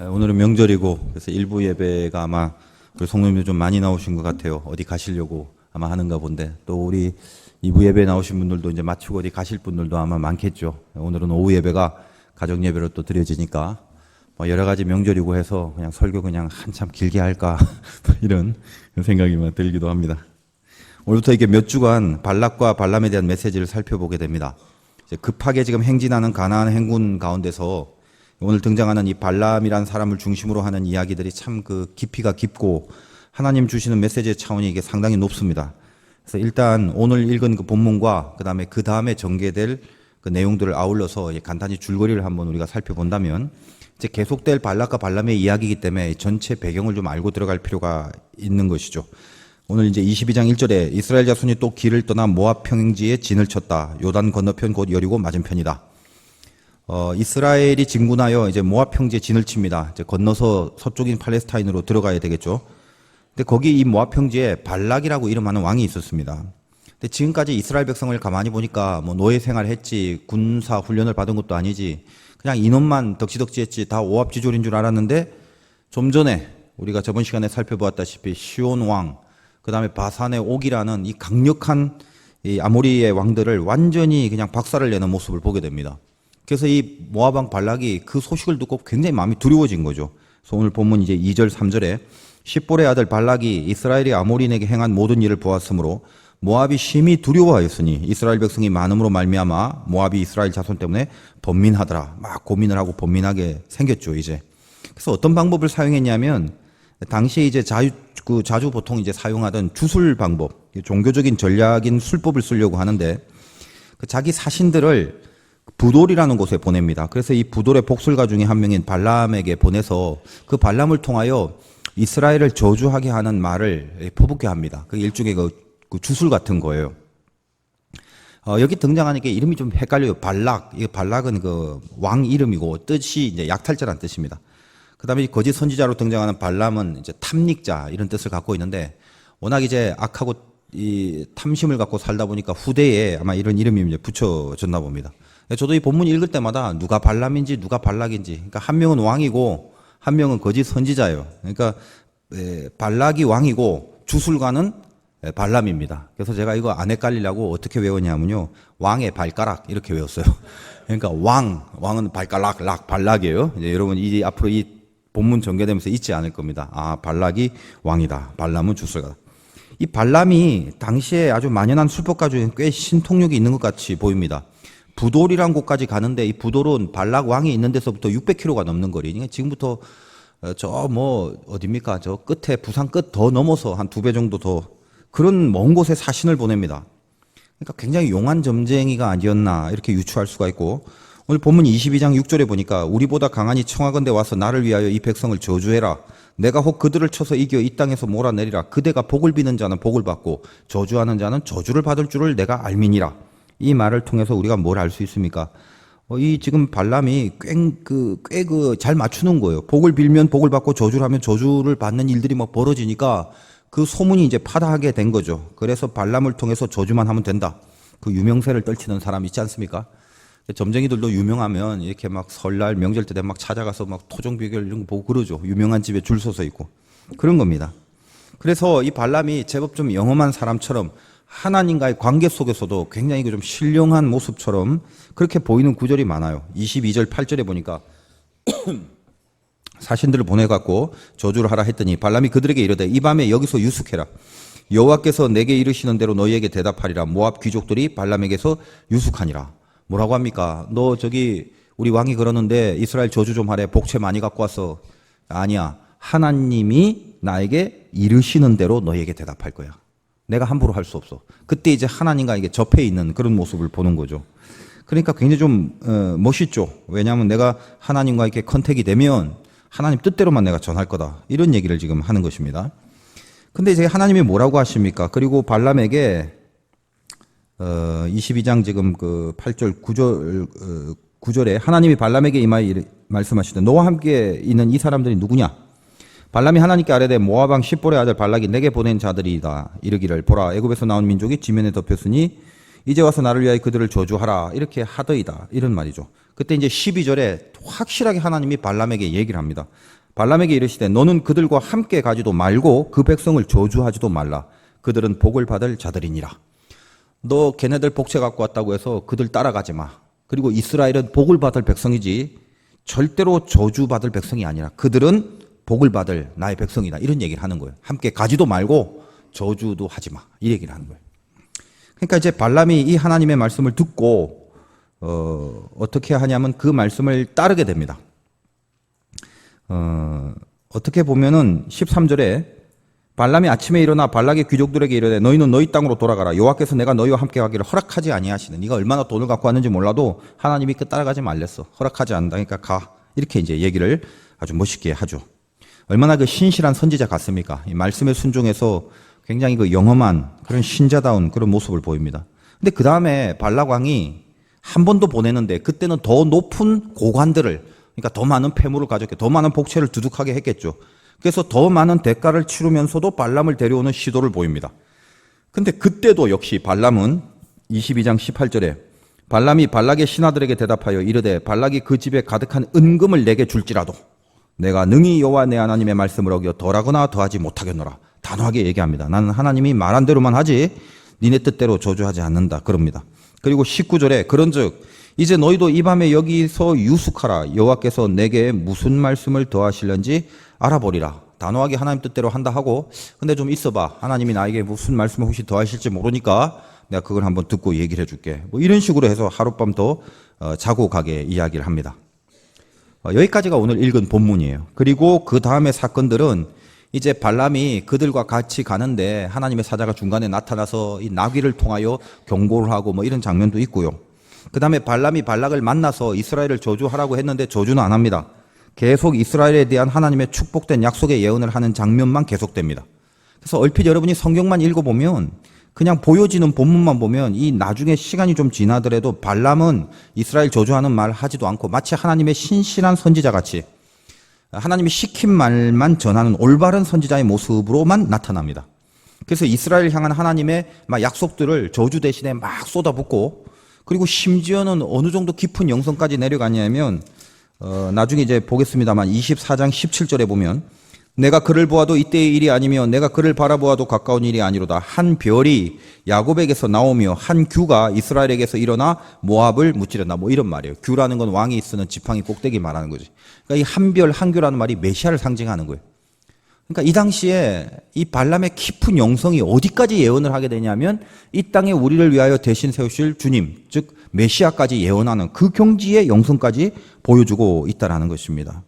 오늘은 명절이고 그래서 일부 예배가 아마 우리 성도님들 좀 많이 나오신 것 같아요. 어디 가시려고 아마 하는가 본데 또 우리 2부 예배 나오신 분들도 이제 마치고 어디 가실 분들도 아마 많겠죠. 오늘은 오후 예배가 가정 예배로 또 드려지니까 뭐 여러 가지 명절이고 해서 그냥 설교 그냥 한참 길게 할까 이런 생각이 들기도 합니다. 오늘부터 이렇게 몇 주간 발락과 발람에 대한 메시지를 살펴보게 됩니다. 이제 급하게 지금 행진하는 가나안 행군 가운데서 오늘 등장하는 이 발람이라는 사람을 중심으로 하는 이야기들이 참 그 깊이가 깊고 하나님 주시는 메시지의 차원이 이게 상당히 높습니다. 그래서 일단 오늘 읽은 그 본문과 그 다음에 전개될 그 내용들을 아울러서 간단히 줄거리를 한번 우리가 살펴본다면 이제 계속될 발락과 발람의 이야기이기 때문에 전체 배경을 좀 알고 들어갈 필요가 있는 것이죠. 오늘 이제 22장 1절에 이스라엘 자손이 또 길을 떠나 모압 평지에 진을 쳤다. 요단 건너편 곧 여리고 맞은편이다. 이스라엘이 진군하여 이제 모압 평지에 진을 칩니다. 이제 건너서 서쪽인 팔레스타인으로 들어가야 되겠죠. 근데 거기 이 모압 평지에 발락이라고 이름하는 왕이 있었습니다. 근데 지금까지 이스라엘 백성을 가만히 보니까 뭐 노예 생활했지 군사 훈련을 받은 것도 아니지 그냥 인원만 덕지덕지했지 다 오합지졸인 줄 알았는데 좀 전에 우리가 저번 시간에 살펴보았다시피 시온 왕 그다음에 바산의 옥이라는 이 강력한 이 아모리의 왕들을 완전히 그냥 박살을 내는 모습을 보게 됩니다. 그래서 이 모압 왕 발락이 그 소식을 듣고 굉장히 마음이 두려워진 거죠. 그래서 오늘 본문 이제 2절 3절에 십볼의 아들 발락이 이스라엘이 아모리인에게 행한 모든 일을 보았으므로 모압이 심히 두려워하였으니 이스라엘 백성이 많음으로 말미암아 모압이 이스라엘 자손 때문에 번민하더라. 막 고민을 하고 번민하게 생겼죠, 이제. 그래서 어떤 방법을 사용했냐면 당시에 이제 자주 보통 이제 사용하던 주술 방법, 종교적인 전략인 술법을 쓰려고 하는데 그 자기 사신들을 부돌이라는 곳에 보냅니다. 그래서 이 부돌의 복술가 중에 한 명인 발람에게 보내서 그 발람을 통하여 이스라엘을 저주하게 하는 말을 퍼붓게 합니다. 그 일종의 그 주술 같은 거예요. 여기 등장하는 게 이름이 좀 헷갈려요. 발락. 이 발락은 그 왕 이름이고 뜻이 이제 약탈자라는 뜻입니다. 그 다음에 거짓 선지자로 등장하는 발람은 이제 탐닉자 이런 뜻을 갖고 있는데 워낙 이제 악하고 이 탐심을 갖고 살다 보니까 후대에 아마 이런 이름이 이제 붙여졌나 봅니다. 저도 이 본문 읽을 때마다 누가 발람인지 누가 발락인지 그러니까 한 명은 왕이고 한 명은 거짓 선지자예요. 그러니까 발락이 왕이고 주술가는 발람입니다. 그래서 제가 이거 안 헷갈리려고 어떻게 외웠냐면요. 왕의 발가락 이렇게 외웠어요. 그러니까 왕은 발가락, 락, 발락이에요. 이제 여러분 이 앞으로 이 본문 전개되면서 잊지 않을 겁니다. 아, 발락이 왕이다. 발람은 주술가다. 이 발람이 당시에 아주 만연한 술법가 중에 꽤 신통력이 있는 것 같이 보입니다. 부돌이란 곳까지 가는데 이 부돌은 발락 왕이 있는 데서부터 600km가 넘는 거리. 그러니까 지금부터 저 뭐 어딥니까? 저 끝에 부산 끝 더 넘어서 한 2배 정도 더 그런 먼 곳에 사신을 보냅니다. 그러니까 굉장히 용한 점쟁이가 아니었나 이렇게 유추할 수가 있고 오늘 본문 22장 6절에 보니까 우리보다 강하니 청하건대 와서 나를 위하여 이 백성을 저주해라. 내가 혹 그들을 쳐서 이겨 이 땅에서 몰아내리라. 그대가 복을 비는 자는 복을 받고 저주하는 자는 저주를 받을 줄을 내가 알미니라. 이 말을 통해서 우리가 뭘 알 수 있습니까? 이 지금 발람이 꽤 잘 맞추는 거예요. 복을 빌면 복을 받고 저주를 하면 저주를 받는 일들이 막 벌어지니까 그 소문이 이제 파다하게 된 거죠. 그래서 발람을 통해서 저주만 하면 된다. 그 유명세를 떨치는 사람 있지 않습니까? 점쟁이들도 유명하면 이렇게 막 설날 명절 때 되면 막 찾아가서 막 토종 비결 이런 거 보고 그러죠. 유명한 집에 줄 서서 있고 그런 겁니다. 그래서 이 발람이 제법 좀 영험한 사람처럼 하나님과의 관계 속에서도 굉장히 좀 신령한 모습처럼 그렇게 보이는 구절이 많아요. 22절 8절에 보니까 사신들을 보내갖고 저주를 하라 했더니 발람이 그들에게 이르되 이 밤에 여기서 유숙해라. 여호와께서 내게 이르시는 대로 너희에게 대답하리라. 모압 귀족들이 발람에게서 유숙하니라. 뭐라고 합니까? 너 저기 우리 왕이 그러는데 이스라엘 저주 좀 하래. 복채 많이 갖고 왔어. 아니야. 하나님이 나에게 이르시는 대로 너희에게 대답할 거야. 내가 함부로 할 수 없어. 그때 이제 하나님과 이게 접해 있는 그런 모습을 보는 거죠. 그러니까 굉장히 좀 멋있죠. 왜냐하면 내가 하나님과 이렇게 컨택이 되면 하나님 뜻대로만 내가 전할 거다. 이런 얘기를 지금 하는 것입니다. 근데 이제 하나님이 뭐라고 하십니까? 그리고 발람에게 22장 지금 그 8절 9절에 하나님이 발람에게 임하여 말씀하시되 너와 함께 있는 이 사람들이 누구냐? 발람이 하나님께 아뢰되 모압 왕 십볼의 아들 발락이 내게 보낸 자들이다. 이르기를 보라 애굽에서 나온 민족이 지면에 덮였으니 이제 와서 나를 위하여 그들을 저주하라. 이렇게 하더이다. 이런 말이죠. 그때 이제 12절에 확실하게 하나님이 발람에게 얘기를 합니다. 발람에게 이르시되 너는 그들과 함께 가지도 말고 그 백성을 저주하지도 말라. 그들은 복을 받을 자들이니라. 너 걔네들 복채 갖고 왔다고 해서 그들 따라가지 마. 그리고 이스라엘은 복을 받을 백성이지 절대로 저주받을 백성이 아니라 그들은 복을 받을 나의 백성이다. 이런 얘기를 하는 거예요. 함께 가지도 말고 저주도 하지 마. 이 얘기를 하는 거예요. 그러니까 이제 발람이 이 하나님의 말씀을 듣고 어떻게 하냐면 그 말씀을 따르게 됩니다. 어떻게 보면은 13절에 발람이 아침에 일어나 발락의 귀족들에게 이르되 너희는 너희 땅으로 돌아가라. 여호와께서 내가 너희와 함께 가기를 허락하지 아니하시는. 네가 얼마나 돈을 갖고 왔는지 몰라도 하나님이 그 따라가지 말랬어. 허락하지 않는다. 그러니까 가. 이렇게 이제 얘기를 아주 멋있게 하죠. 얼마나 그 신실한 선지자 같습니까? 이 말씀에 순종해서 굉장히 그 영험한 그런 신자다운 그런 모습을 보입니다. 근데 그 다음에 발락 왕이 한 번 더 보내는데 그때는 더 높은 고관들을, 그러니까 더 많은 폐물을 가졌게, 더 많은 복채를 두둑하게 했겠죠. 그래서 더 많은 대가를 치르면서도 발람을 데려오는 시도를 보입니다. 근데 그때도 역시 발람은 22장 18절에 발람이 발락의 신하들에게 대답하여 이르되 발락이 그 집에 가득한 은금을 내게 줄지라도 내가 능히 여호와 내 하나님의 말씀을 어겨 덜하거나 더하지 못하겠노라. 단호하게 얘기합니다. 나는 하나님이 말한 대로만 하지 니네 뜻대로 저주하지 않는다. 그럽니다. 그리고 19절에 그런즉 이제 너희도 이 밤에 여기서 유숙하라. 여호와께서 내게 무슨 말씀을 더하실는지 알아보리라. 단호하게 하나님 뜻대로 한다 하고 근데 좀 있어봐. 하나님이 나에게 무슨 말씀을 혹시 더하실지 모르니까 내가 그걸 한번 듣고 얘기를 해줄게. 뭐 이런 식으로 해서 하룻밤 더 자고 가게 이야기를 합니다. 여기까지가 오늘 읽은 본문이에요. 그리고 그 다음의 사건들은 이제 발람이 그들과 같이 가는데 하나님의 사자가 중간에 나타나서 이 나귀를 통하여 경고를 하고 뭐 이런 장면도 있고요. 그 다음에 발람이 발락을 만나서 이스라엘을 저주하라고 했는데 저주는 안 합니다. 계속 이스라엘에 대한 하나님의 축복된 약속의 예언을 하는 장면만 계속됩니다. 그래서 얼핏 여러분이 성경만 읽어보면 그냥 보여지는 본문만 보면 이 나중에 시간이 좀 지나더라도 발람은 이스라엘 저주하는 말 하지도 않고 마치 하나님의 신실한 선지자같이 하나님이 시킨 말만 전하는 올바른 선지자의 모습으로만 나타납니다. 그래서 이스라엘 향한 하나님의 막 약속들을 저주 대신에 막 쏟아붓고 그리고 심지어는 어느 정도 깊은 영성까지 내려가냐면 나중에 이제 보겠습니다만 24장 17절에 보면 내가 그를 보아도 이때의 일이 아니며 내가 그를 바라보아도 가까운 일이 아니로다. 한 별이 야곱에게서 나오며 한 규가 이스라엘에게서 일어나 모압을 무찌른다. 뭐 이런 말이에요. 규라는 건 왕이 쓰는 지팡이 꼭대기 말하는 거지. 그러니까 이 한 별, 한 규라는 말이 메시아를 상징하는 거예요. 그러니까 이 당시에 이 발람의 깊은 영성이 어디까지 예언을 하게 되냐면 이 땅에 우리를 위하여 대신 세우실 주님, 즉 메시아까지 예언하는 그 경지의 영성까지 보여주고 있다라는 것입니다.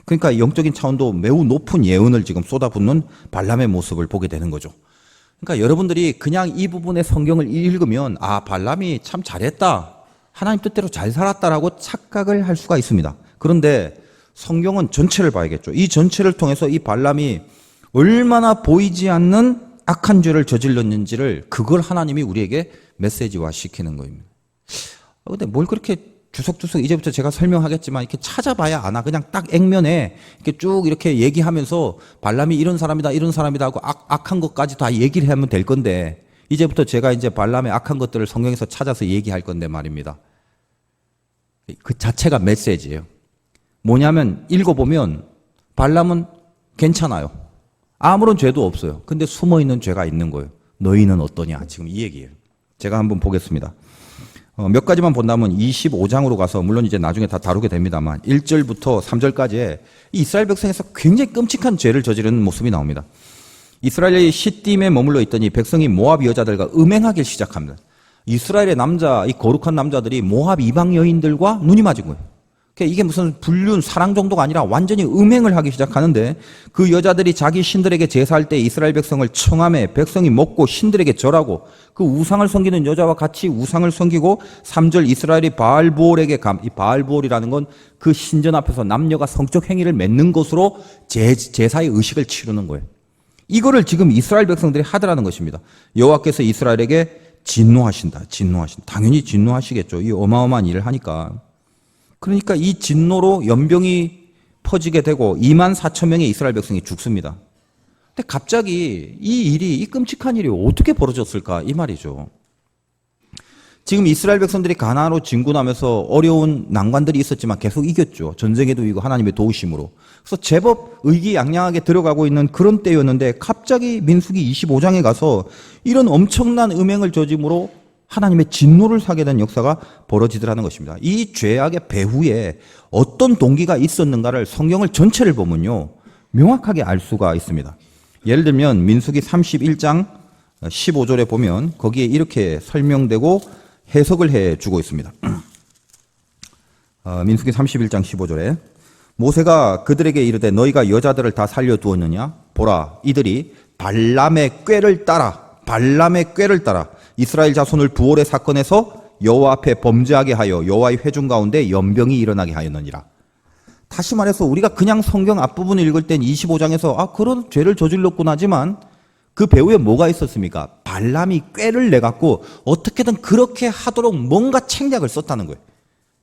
그러니까 영적인 차원도 매우 높은 예언을 지금 쏟아붓는 발람의 모습을 보게 되는 거죠. 그러니까 여러분들이 그냥 이 부분의 성경을 읽으면 아, 발람이 참 잘했다. 하나님 뜻대로 잘 살았다라고 착각을 할 수가 있습니다. 그런데 성경은 전체를 봐야겠죠. 이 전체를 통해서 이 발람이 얼마나 보이지 않는 악한 죄를 저질렀는지를 그걸 하나님이 우리에게 메시지화 시키는 겁니다. 근데 뭘 그렇게 주석주석 이제부터 제가 설명하겠지만 이렇게 찾아봐야 아나. 그냥 딱 액면에 이렇게 쭉 이렇게 얘기하면서 발람이 이런 사람이다 이런 사람이다 하고 악한 것까지 다 얘기를 하면 될 건데 이제부터 제가 이제 발람의 악한 것들을 성경에서 찾아서 얘기할 건데 말입니다. 그 자체가 메시지예요. 뭐냐면 읽어보면 발람은 괜찮아요. 아무런 죄도 없어요. 근데 숨어있는 죄가 있는 거예요. 너희는 어떠냐. 지금 이 얘기예요. 제가 한번 보겠습니다. 몇 가지만 본다면 25장으로 가서 물론 이제 나중에 다 다루게 됩니다만 1절부터 3절까지에 이스라엘 백성에서 굉장히 끔찍한 죄를 저지르는 모습이 나옵니다. 이스라엘의 시딤에 머물러 있더니 백성이 모압 여자들과 음행하기 시작합니다. 이스라엘의 남자, 이 거룩한 남자들이 모압 이방 여인들과 눈이 맞은 거예요. 이게 무슨 불륜, 사랑 정도가 아니라 완전히 음행을 하기 시작하는데 그 여자들이 자기 신들에게 제사할 때 이스라엘 백성을 청함해 백성이 먹고 신들에게 절하고 그 우상을 섬기는 여자와 같이 우상을 섬기고 3절 이스라엘이 바알보올에게 이 바알보올이라는 건 그 신전 앞에서 남녀가 성적 행위를 맺는 것으로 제사의 의식을 치르는 거예요. 이거를 지금 이스라엘 백성들이 하더라는 것입니다. 여호와께서 이스라엘에게 진노하신다. 당연히 진노하시겠죠. 이 어마어마한 일을 하니까. 그러니까 이 진노로 연병이 퍼지게 되고 2만 4천 명의 이스라엘 백성이 죽습니다. 근데 갑자기 이 끔찍한 일이 어떻게 벌어졌을까 이 말이죠. 지금 이스라엘 백성들이 가나안으로 진군하면서 어려운 난관들이 있었지만 계속 이겼죠. 전쟁에도 이기고 하나님의 도우심으로. 그래서 제법 의기양양하게 들어가고 있는 그런 때였는데 갑자기 민수기 25장에 가서 이런 엄청난 음행을 저짐으로 하나님의 진노를 사게 된 역사가 벌어지더라는 것입니다. 이 죄악의 배후에 어떤 동기가 있었는가를 성경을 전체를 보면요, 명확하게 알 수가 있습니다. 예를 들면 민수기 31장 15절에 보면 거기에 이렇게 설명되고 해석을 해주고 있습니다. 민수기 31장 15절에 모세가 그들에게 이르되 너희가 여자들을 다 살려두었느냐? 보라, 이들이 발람의 꾀를 따라 이스라엘 자손을 부올의 사건에서 여호와 앞에 범죄하게 하여 여호와의 회중 가운데 연병이 일어나게 하였느니라. 다시 말해서 우리가 그냥 성경 앞부분을 읽을 땐 25장에서 그런 죄를 저질렀구나 하지만 그 배후에 뭐가 있었습니까? 발람이 꾀를 내갖고 어떻게든 그렇게 하도록 뭔가 책략을 썼다는 거예요.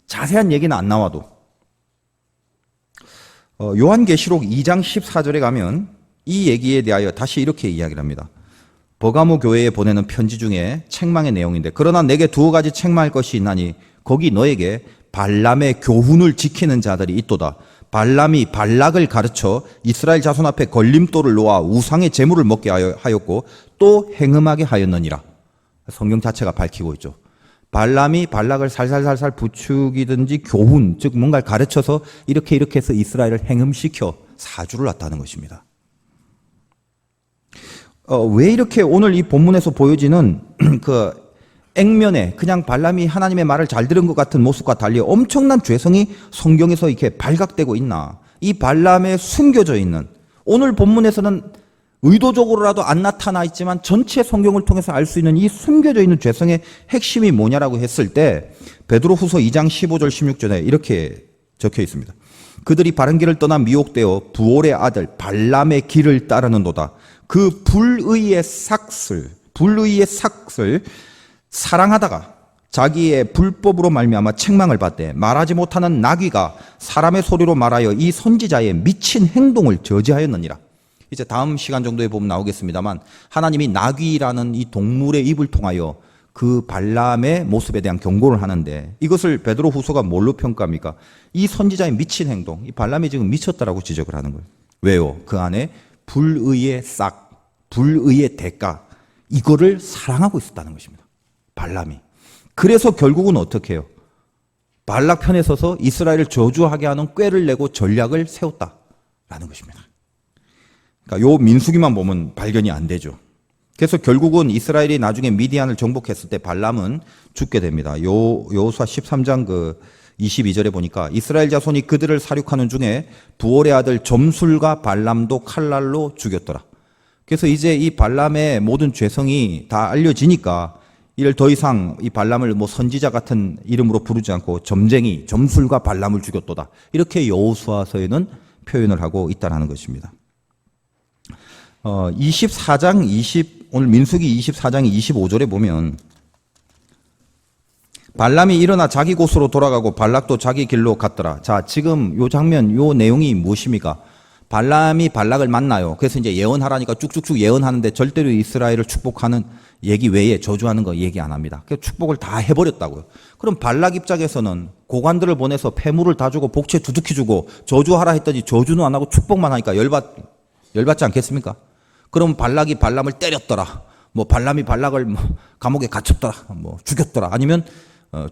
자세한 얘기는 안 나와도. 요한계시록 2장 14절에 가면 이 얘기에 대하여 다시 이렇게 이야기를 합니다. 버가모 교회에 보내는 편지 중에 책망의 내용인데 그러나 내게 두 가지 책망할 것이 있나니 거기 너에게 발람의 교훈을 지키는 자들이 있도다. 발람이 발락을 가르쳐 이스라엘 자손 앞에 걸림돌을 놓아 우상의 제물을 먹게 하였고 또 행음하게 하였느니라. 성경 자체가 밝히고 있죠. 발람이 발락을 살살살살 부추기든지 교훈, 즉 뭔가를 가르쳐서 이렇게 해서 이스라엘을 행음시켜 사주를 놨다는 것입니다. 왜 이렇게 오늘 이 본문에서 보여지는 그 액면에 그냥 발람이 하나님의 말을 잘 들은 것 같은 모습과 달리 엄청난 죄성이 성경에서 이렇게 발각되고 있나? 이 발람에 숨겨져 있는, 오늘 본문에서는 의도적으로라도 안 나타나 있지만 전체 성경을 통해서 알 수 있는 이 숨겨져 있는 죄성의 핵심이 뭐냐라고 했을 때 베드로후서 2장 15절 16절에 이렇게 적혀 있습니다. 그들이 바른 길을 떠나 미혹되어 부올의 아들 발람의 길을 따르는도다. 그 불의의 삭슬 사랑하다가 자기의 불법으로 말미암아 책망을 받되 말하지 못하는 나귀가 사람의 소리로 말하여 이 선지자의 미친 행동을 저지하였느니라. 이제 다음 시간 정도에 보면 나오겠습니다만 하나님이 나귀라는 이 동물의 입을 통하여 그 발람의 모습에 대한 경고를 하는데 이것을 베드로후서가 뭘로 평가합니까? 이 선지자의 미친 행동, 이 발람이 지금 미쳤다라고 지적을 하는 거예요. 왜요? 그 안에 불의의 불의의 대가, 이거를 사랑하고 있었다는 것입니다. 발람이. 그래서 결국은 어떻게 해요? 발락 편에 서서 이스라엘을 저주하게 하는 꾀를 내고 전략을 세웠다라는 것입니다. 그러니까 요 민수기만 보면 발견이 안 되죠. 그래서 결국은 이스라엘이 나중에 미디안을 정복했을 때 발람은 죽게 됩니다. 여호수아 13장 22절에 보니까 이스라엘 자손이 그들을 사륙하는 중에 부올의 아들 점술과 발람도 칼날로 죽였더라. 그래서 이제 이 발람의 모든 죄성이 다 알려지니까 이를 더 이상 이 발람을 선지자 같은 이름으로 부르지 않고 점술과 발람을 죽였도다. 이렇게 여호수아서에는 표현을 하고 있다는 것입니다. 오늘 민수기 24장 25절에 보면 발람이 일어나 자기 곳으로 돌아가고 발락도 자기 길로 갔더라. 자, 지금 요 장면, 요 내용이 무엇입니까? 발람이 발락을 만나요. 그래서 이제 예언하라니까 쭉쭉쭉 예언하는데 절대로 이스라엘을 축복하는 얘기 외에 저주하는 거 얘기 안 합니다. 그래서 축복을 다 해버렸다고요. 그럼 발락 입장에서는 고관들을 보내서 폐물을 다 주고 복채 두둑히 주고 저주하라 했더니 저주는 안 하고 축복만 하니까 열받지 않겠습니까? 그럼 발락이 발람을 때렸더라. 발람이 발락을 감옥에 갇혔더라. 죽였더라. 아니면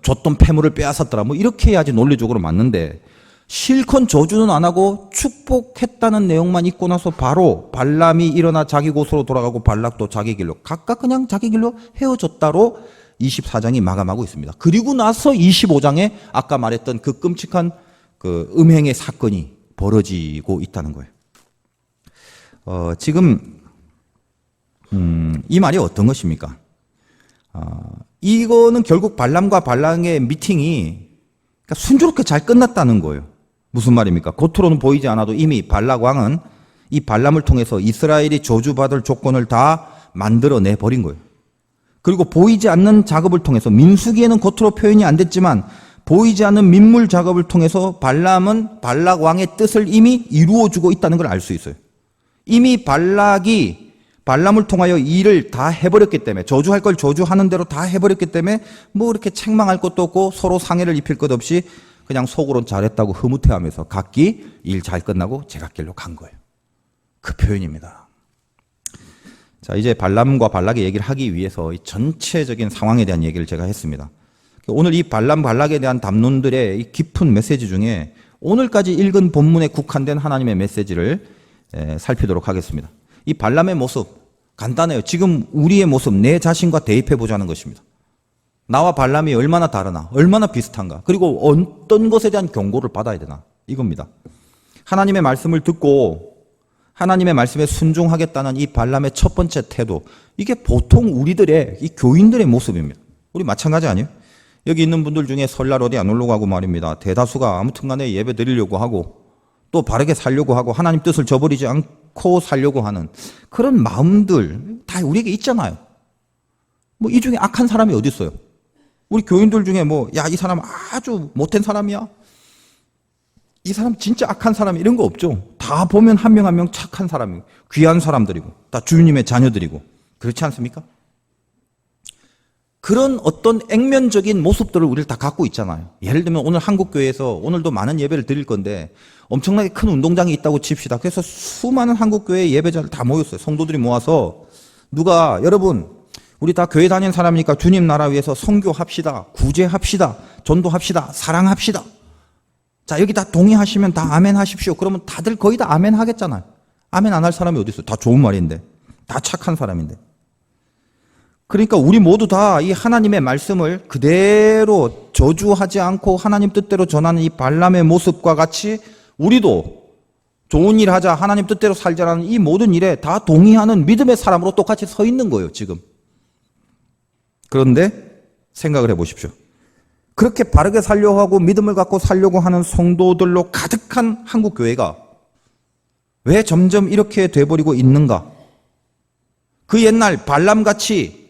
줬던 폐물을 빼앗았더라. 이렇게 해야지 논리적으로 맞는데 실컷 저주는 안 하고 축복했다는 내용만 있고 나서 바로 발람이 일어나 자기 곳으로 돌아가고 발락도 자기 길로 각각 그냥 자기 길로 헤어졌다로 24장이 마감하고 있습니다. 그리고 나서 25장에 아까 말했던 그 끔찍한 그 음행의 사건이 벌어지고 있다는 거예요. 지금 이 말이 어떤 것입니까? 이거는 결국 발람과 발락의 미팅이 순조롭게 잘 끝났다는 거예요. 무슨 말입니까? 겉으로는 보이지 않아도 이미 발락 왕은 이 발람을 통해서 이스라엘이 저주받을 조건을 다 만들어내 버린 거예요. 그리고 보이지 않는 작업을 통해서 민수기에는 겉으로 표현이 안 됐지만 보이지 않는 민물 작업을 통해서 발람은 발락 왕의 뜻을 이미 이루어주고 있다는 걸 알 수 있어요. 이미 발락이 발람을 통하여 이 일을 다 해버렸기 때문에, 저주할 걸 저주하는 대로 다 해버렸기 때문에 뭐 이렇게 책망할 것도 없고 서로 상해를 입힐 것 없이 그냥 속으론 잘했다고 흐뭇해하면서 각기 일 잘 끝나고 제갓길로 간 거예요. 그 표현입니다. 자, 이제 발람과 발락의 얘기를 하기 위해서 이 전체적인 상황에 대한 얘기를 제가 했습니다. 오늘 이 발람, 발락에 대한 담론들의 이 깊은 메시지 중에 오늘까지 읽은 본문에 국한된 하나님의 메시지를 살피도록 하겠습니다. 이 발람의 모습 간단해요. 지금 우리의 모습, 내 자신과 대입해 보자는 것입니다. 나와 발람이 얼마나 다르나, 얼마나 비슷한가, 그리고 어떤 것에 대한 경고를 받아야 되나, 이겁니다. 하나님의 말씀을 듣고 하나님의 말씀에 순종하겠다는 이 발람의 첫 번째 태도, 이게 보통 우리들의, 이 교인들의 모습입니다. 우리 마찬가지 아니에요? 여기 있는 분들 중에 설날 어디 안 올라가고 말입니다. 대다수가 아무튼 간에 예배 드리려고 하고 또 바르게 살려고 하고 하나님 뜻을 저버리지 않고 살려고 하는 그런 마음들 다 우리에게 있잖아요. 뭐 이 중에 악한 사람이 어디 있어요? 우리 교인들 중에 뭐, 야, 이 사람 아주 못된 사람이야. 이 사람 진짜 악한 사람 이런 거 없죠. 다 보면 한 명 한 명 착한 사람이고 귀한 사람들이고 다 주님의 자녀들이고 그렇지 않습니까? 그런 어떤 액면적인 모습들을 우리를 다 갖고 있잖아요. 예를 들면 오늘 한국교회에서 오늘도 많은 예배를 드릴 건데 엄청나게 큰 운동장이 있다고 칩시다. 그래서 수많은 한국교회 예배자를 다 모였어요. 성도들이 모아서 누가 여러분 우리 다 교회 다니는 사람이니까 주님 나라 위해서 선교합시다. 구제합시다. 전도합시다. 사랑합시다. 자, 여기 다 동의하시면 다 아멘 하십시오. 그러면 다들 거의 다 아멘 하겠잖아요. 아멘 안 할 사람이 어디 있어요? 다 좋은 말인데. 다 착한 사람인데. 그러니까 우리 모두 다 이 하나님의 말씀을 그대로 저주하지 않고 하나님 뜻대로 전하는 이 발람의 모습과 같이 우리도 좋은 일 하자, 하나님 뜻대로 살자라는 이 모든 일에 다 동의하는 믿음의 사람으로 똑같이 서 있는 거예요, 지금. 그런데 생각을 해보십시오. 그렇게 바르게 살려고 하고 믿음을 갖고 살려고 하는 성도들로 가득한 한국 교회가 왜 점점 이렇게 돼버리고 있는가? 그 옛날 발람같이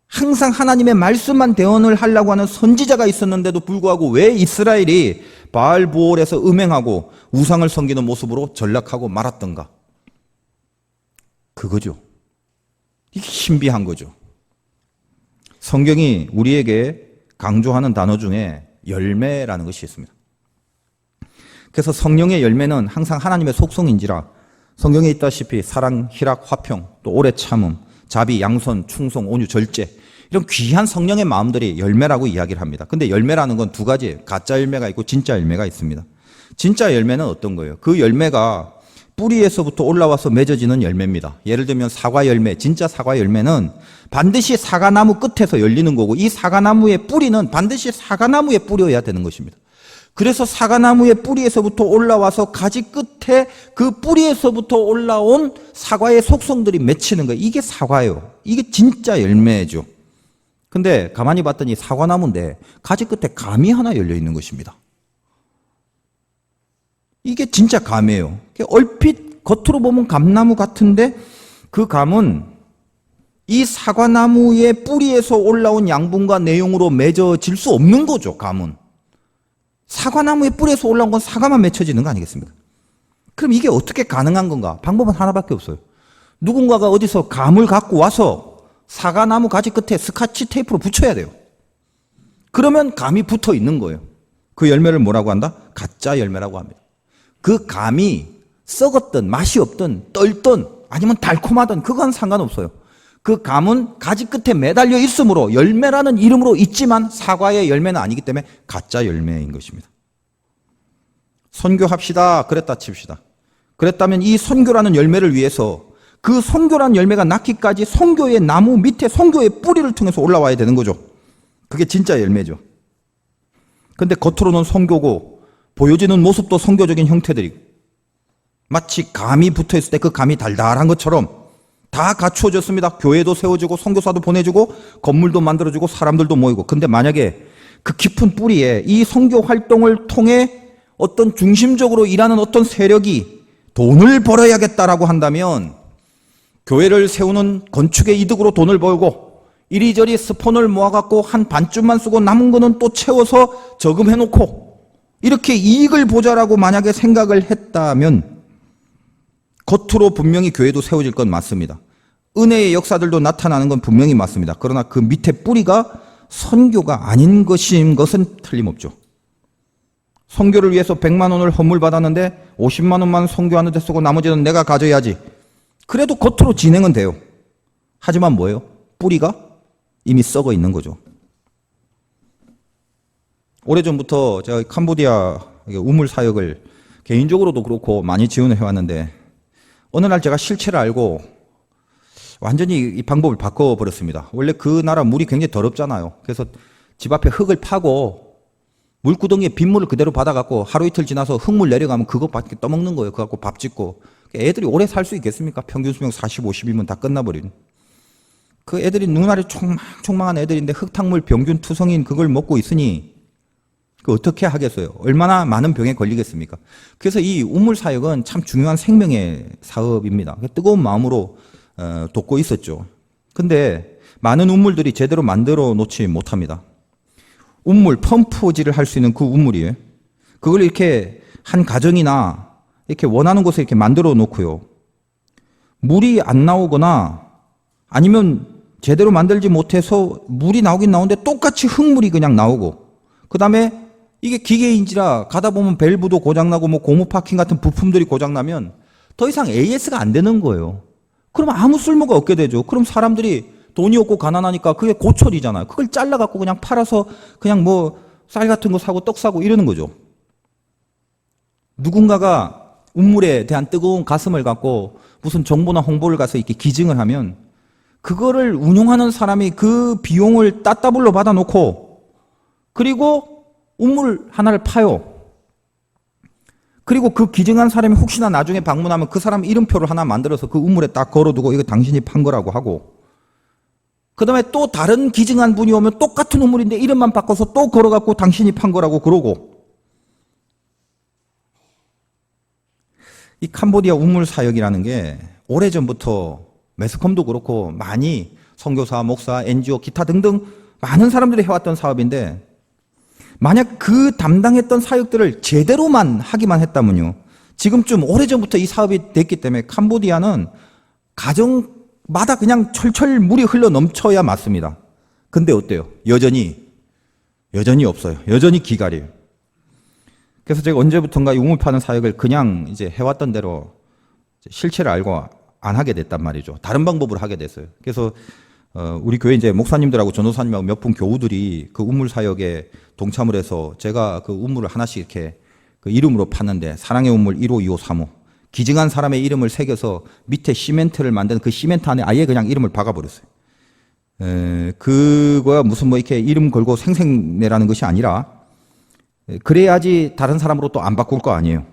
항상 하나님의 말씀만 대언을 하려고 하는 선지자가 있었는데도 불구하고 왜 이스라엘이 바알보올에서 음행하고 우상을 섬기는 모습으로 전락하고 말았던가? 그거죠. 이게 신비한 거죠. 성경이 우리에게 강조하는 단어 중에 열매라는 것이 있습니다. 그래서 성령의 열매는 항상 하나님의 속성인지라 성경에 있다시피 사랑, 희락, 화평, 또 오래 참음, 자비, 양선, 충성, 온유, 절제 이런 귀한 성령의 마음들이 열매라고 이야기를 합니다. 근데 열매라는 건 두 가지예요. 가짜 열매가 있고 진짜 열매가 있습니다. 진짜 열매는 어떤 거예요? 그 열매가 뿌리에서부터 올라와서 맺어지는 열매입니다. 예를 들면 사과 열매, 진짜 사과 열매는 반드시 사과나무 끝에서 열리는 거고 이 사과나무의 뿌리는 반드시 사과나무에 뿌려야 되는 것입니다. 그래서 사과나무의 뿌리에서부터 올라와서 가지 끝에 그 뿌리에서부터 올라온 사과의 속성들이 맺히는 거예요. 이게 사과예요. 이게 진짜 열매죠. 근데 가만히 봤더니 사과나무인데 가지 끝에 감이 하나 열려 있는 것입니다. 이게 진짜 감이에요. 얼핏 겉으로 보면 감나무 같은데 그 감은 이 사과나무의 뿌리에서 올라온 양분과 내용으로 맺어질 수 없는 거죠. 감은. 사과나무의 뿌리에서 올라온 건 사과만 맺혀지는 거 아니겠습니까? 그럼 이게 어떻게 가능한 건가? 방법은 하나밖에 없어요. 누군가가 어디서 감을 갖고 와서 사과나무 가지 끝에 스카치 테이프로 붙여야 돼요. 그러면 감이 붙어 있는 거예요. 그 열매를 뭐라고 한다? 가짜 열매라고 합니다. 그 감이 썩었든 맛이 없든 떨든 아니면 달콤하든 그건 상관없어요. 그 감은 가지 끝에 매달려 있으므로 열매라는 이름으로 있지만 사과의 열매는 아니기 때문에 가짜 열매인 것입니다. 선교합시다 그랬다 칩시다. 그랬다면 이 선교라는 열매를 위해서 그 선교라는 열매가 낳기까지 선교의 나무 밑에 선교의 뿌리를 통해서 올라와야 되는 거죠. 그게 진짜 열매죠. 근데 겉으로는 선교고 보여지는 모습도 선교적인 형태들이고 마치 감이 붙어있을 때 그 감이 달달한 것처럼 다 갖추어졌습니다. 교회도 세워지고 선교사도 보내주고 건물도 만들어지고 사람들도 모이고. 근데 만약에 그 깊은 뿌리에 이 선교 활동을 통해 어떤 중심적으로 일하는 어떤 세력이 돈을 벌어야겠다라고 한다면 교회를 세우는 건축의 이득으로 돈을 벌고 이리저리 스폰을 모아갖고 한 반쯤만 쓰고 남은 거는 또 채워서 저금해놓고 이렇게 이익을 보자라고 만약에 생각을 했다면 겉으로 분명히 교회도 세워질 건 맞습니다. 은혜의 역사들도 나타나는 건 분명히 맞습니다. 그러나 그 밑에 뿌리가 선교가 아닌 것은 틀림없죠. 선교를 위해서 100만 원을 헌물 받았는데 50만 원만 선교하는 데 쓰고 나머지는 내가 가져야지. 그래도 겉으로 진행은 돼요. 하지만 뭐예요? 뿌리가 이미 썩어 있는 거죠. 오래전부터 제가 캄보디아 우물 사역을 개인적으로도 그렇고 많이 지원을 해왔는데 어느 날 제가 실체를 알고 완전히 이 방법을 바꿔버렸습니다. 원래 그 나라 물이 굉장히 더럽잖아요. 그래서 집 앞에 흙을 파고 물구덩이에 빗물을 그대로 받아갖고 하루 이틀 지나서 흙물 내려가면 그거 밖에 떠먹는 거예요. 그거 갖고 밥 짓고. 애들이 오래 살 수 있겠습니까? 평균 수명 40, 50이면 다 끝나버린. 그 애들이 눈알이 총망한 애들인데 흙탕물 병균 투성인 그걸 먹고 있으니 그 어떻게 하겠어요? 얼마나 많은 병에 걸리겠습니까? 그래서 이 우물 사역은 참 중요한 생명의 사업입니다. 뜨거운 마음으로 돕고 있었죠. 근데 많은 우물들이 제대로 만들어 놓지 못합니다. 우물, 펌프질을 할 수 있는 그 우물이에요. 그걸 이렇게 한 가정이나 이렇게 원하는 곳에 이렇게 만들어 놓고요. 물이 안 나오거나 아니면 제대로 만들지 못해서 물이 나오긴 나오는데 똑같이 흙물이 그냥 나오고 그 다음에 이게 기계인지라 가다 보면 밸브도 고장나고 뭐 고무 파킹 같은 부품들이 고장나면 더 이상 AS가 안 되는 거예요. 그럼 아무 쓸모가 없게 되죠. 그럼 사람들이 돈이 없고 가난하니까 그게 고철이잖아요. 그걸 잘라갖고 그냥 팔아서 그냥 뭐 쌀 같은 거 사고 떡 사고 이러는 거죠. 누군가가 우물에 대한 뜨거운 가슴을 갖고 무슨 정보나 홍보를 가서 이렇게 기증을 하면 그거를 운용하는 사람이 그 비용을 따따블로 받아놓고 그리고 우물 하나를 파요. 그리고 그 기증한 사람이 혹시나 나중에 방문하면 그 사람 이름표를 하나 만들어서 그 우물에 딱 걸어두고 이거 당신이 판 거라고 하고 그 다음에 또 다른 기증한 분이 오면 똑같은 우물인데 이름만 바꿔서 또 걸어갖고 당신이 판 거라고 그러고 이 캄보디아 우물 사역이라는 게 오래전부터 매스컴도 그렇고 많이 선교사, 목사, NGO, 기타 등등 많은 사람들이 해왔던 사업인데 만약 그 담당했던 사역들을 제대로만 하기만 했다면요. 지금쯤 오래전부터 이 사업이 됐기 때문에 캄보디아는 가정마다 그냥 철철 물이 흘러 넘쳐야 맞습니다. 근데 어때요? 여전히 없어요. 여전히 기갈이에요. 그래서 제가 언제부턴가 이 우물 파는 사역을 그냥 이제 해왔던 대로 실체를 알고 안 하게 됐단 말이죠. 다른 방법으로 하게 됐어요. 그래서 우리 교회 이제 목사님들하고 전도사님하고 몇 분 교우들이 그 우물 사역에 동참을 해서 제가 그 우물을 하나씩 이렇게 그 이름으로 팠는데 사랑의 우물 1호, 2호, 3호 기증한 사람의 이름을 새겨서 밑에 시멘트를 만든 그 시멘트 안에 아예 그냥 이름을 박아버렸어요. 그거야 무슨 뭐 이렇게 이름 걸고 생색내라는 것이 아니라 그래야지 다른 사람으로 또 안 바꿀 거 아니에요.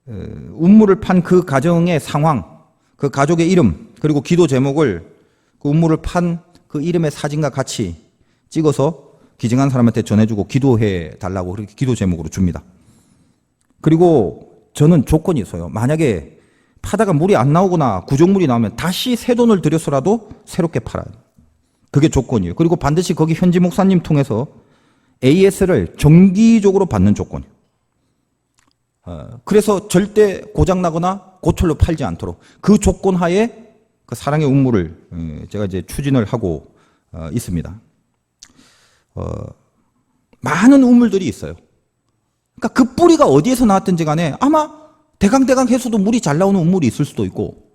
우물을 판 그 가정의 상황, 그 가족의 이름, 그리고 기도 제목을 그 우물을 판 그 이름의 사진과 같이 찍어서 기증한 사람한테 전해주고 기도해 달라고 그렇게 기도 제목으로 줍니다. 그리고 저는 조건이 있어요. 만약에 파다가 물이 안 나오거나 구정물이 나오면 다시 새 돈을 들여서라도 새롭게 팔아요. 그게 조건이에요. 그리고 반드시 거기 현지 목사님 통해서 AS를 정기적으로 받는 조건이에요. 그래서 절대 고장나거나 고철로 팔지 않도록 그 조건 하에 그 사랑의 우물을 제가 이제 추진을 하고 있습니다. 많은 우물들이 있어요. 그러니까 그 뿌리가 어디에서 나왔든지 간에 아마 대강대강 해서도 물이 잘 나오는 우물이 있을 수도 있고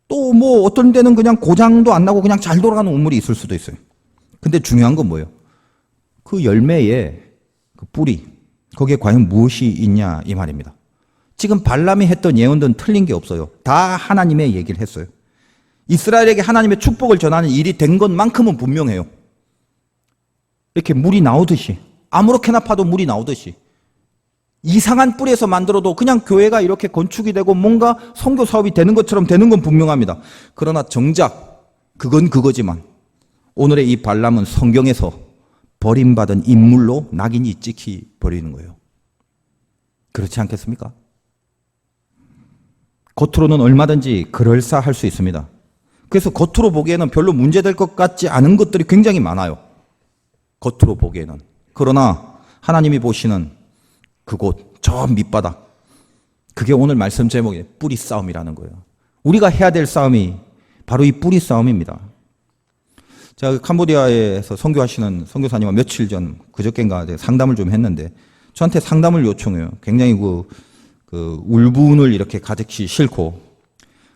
또 뭐 어떤 데는 그냥 고장도 안 나고 그냥 잘 돌아가는 우물이 있을 수도 있어요. 근데 중요한 건 뭐예요? 그 열매에 그 뿌리 거기에 과연 무엇이 있냐 이 말입니다. 지금 발람이 했던 예언들은 틀린 게 없어요. 다 하나님의 얘기를 했어요. 이스라엘에게 하나님의 축복을 전하는 일이 된 것만큼은 분명해요. 이렇게 물이 나오듯이 아무렇게나 파도 물이 나오듯이 이상한 뿌리에서 만들어도 그냥 교회가 이렇게 건축이 되고 뭔가 선교 사업이 되는 것처럼 되는 건 분명합니다. 그러나 정작 그건 그거지만 오늘의 이 발람은 성경에서 버림받은 인물로 낙인이 찍히 버리는 거예요. 그렇지 않겠습니까? 겉으로는 얼마든지 그럴싸할 수 있습니다. 그래서 겉으로 보기에는 별로 문제될 것 같지 않은 것들이 굉장히 많아요. 겉으로 보기에는. 그러나 하나님이 보시는 그곳, 저 밑바닥. 그게 오늘 말씀 제목의 뿌리 싸움이라는 거예요. 우리가 해야 될 싸움이 바로 이 뿌리 싸움입니다. 제가 캄보디아에서 선교하시는 선교사님과 며칠 전, 그저께인가 상담을 좀 했는데 저한테 상담을 요청해요. 굉장히 울분을 이렇게 가득히 싣고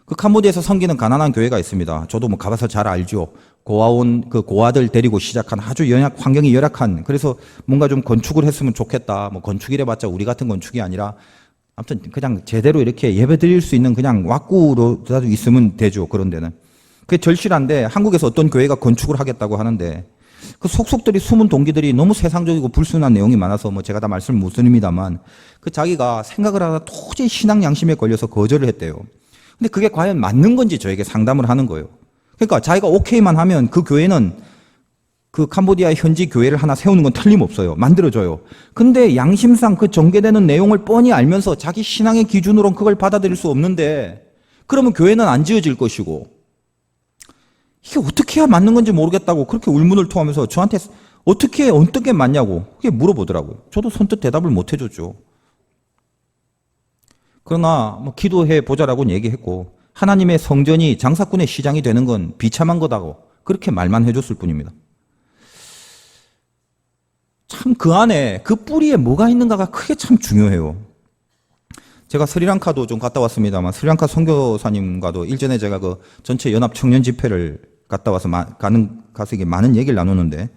그 캄보디아에서 섬기는 가난한 교회가 있습니다. 저도 뭐 가봐서 잘 알죠. 고아원 그 고아들 데리고 시작한 아주 환경이 열악한, 그래서 뭔가 좀 건축을 했으면 좋겠다. 뭐 건축이래봤자 우리 같은 건축이 아니라 아무튼 그냥 제대로 이렇게 예배 드릴 수 있는 그냥 왁구로라도 있으면 되죠. 그런 데는. 그게 절실한데 한국에서 어떤 교회가 건축을 하겠다고 하는데 그 속속들이 숨은 동기들이 너무 세상적이고 불순한 내용이 많아서 뭐 제가 다 말씀을 못 드립니다만 그 자기가 생각을 하다 도저히 신앙 양심에 걸려서 거절을 했대요. 근데 그게 과연 맞는 건지 저에게 상담을 하는 거예요. 그러니까 자기가 오케이만 하면 그 교회는 그 캄보디아 현지 교회를 하나 세우는 건 틀림없어요. 만들어줘요. 근데 양심상 그 전개되는 내용을 뻔히 알면서 자기 신앙의 기준으로는 그걸 받아들일 수 없는데 그러면 교회는 안 지어질 것이고 이게 어떻게 해야 맞는 건지 모르겠다고 그렇게 울문을 토하면서 저한테 어떻게 맞냐고 그게 물어보더라고요. 저도 선뜻 대답을 못 해줬죠. 그러나 뭐 기도해 보자라고는 얘기했고 하나님의 성전이 장사꾼의 시장이 되는 건 비참한 거다고 그렇게 말만 해줬을 뿐입니다. 참 그 안에 그 뿌리에 뭐가 있는가가 크게 참 중요해요. 제가 스리랑카도 좀 갔다 왔습니다만 스리랑카 선교사님과도 일전에 제가 그 전체 연합 청년 집회를 갔다 와서 가서 이게 많은 얘기를 나누는데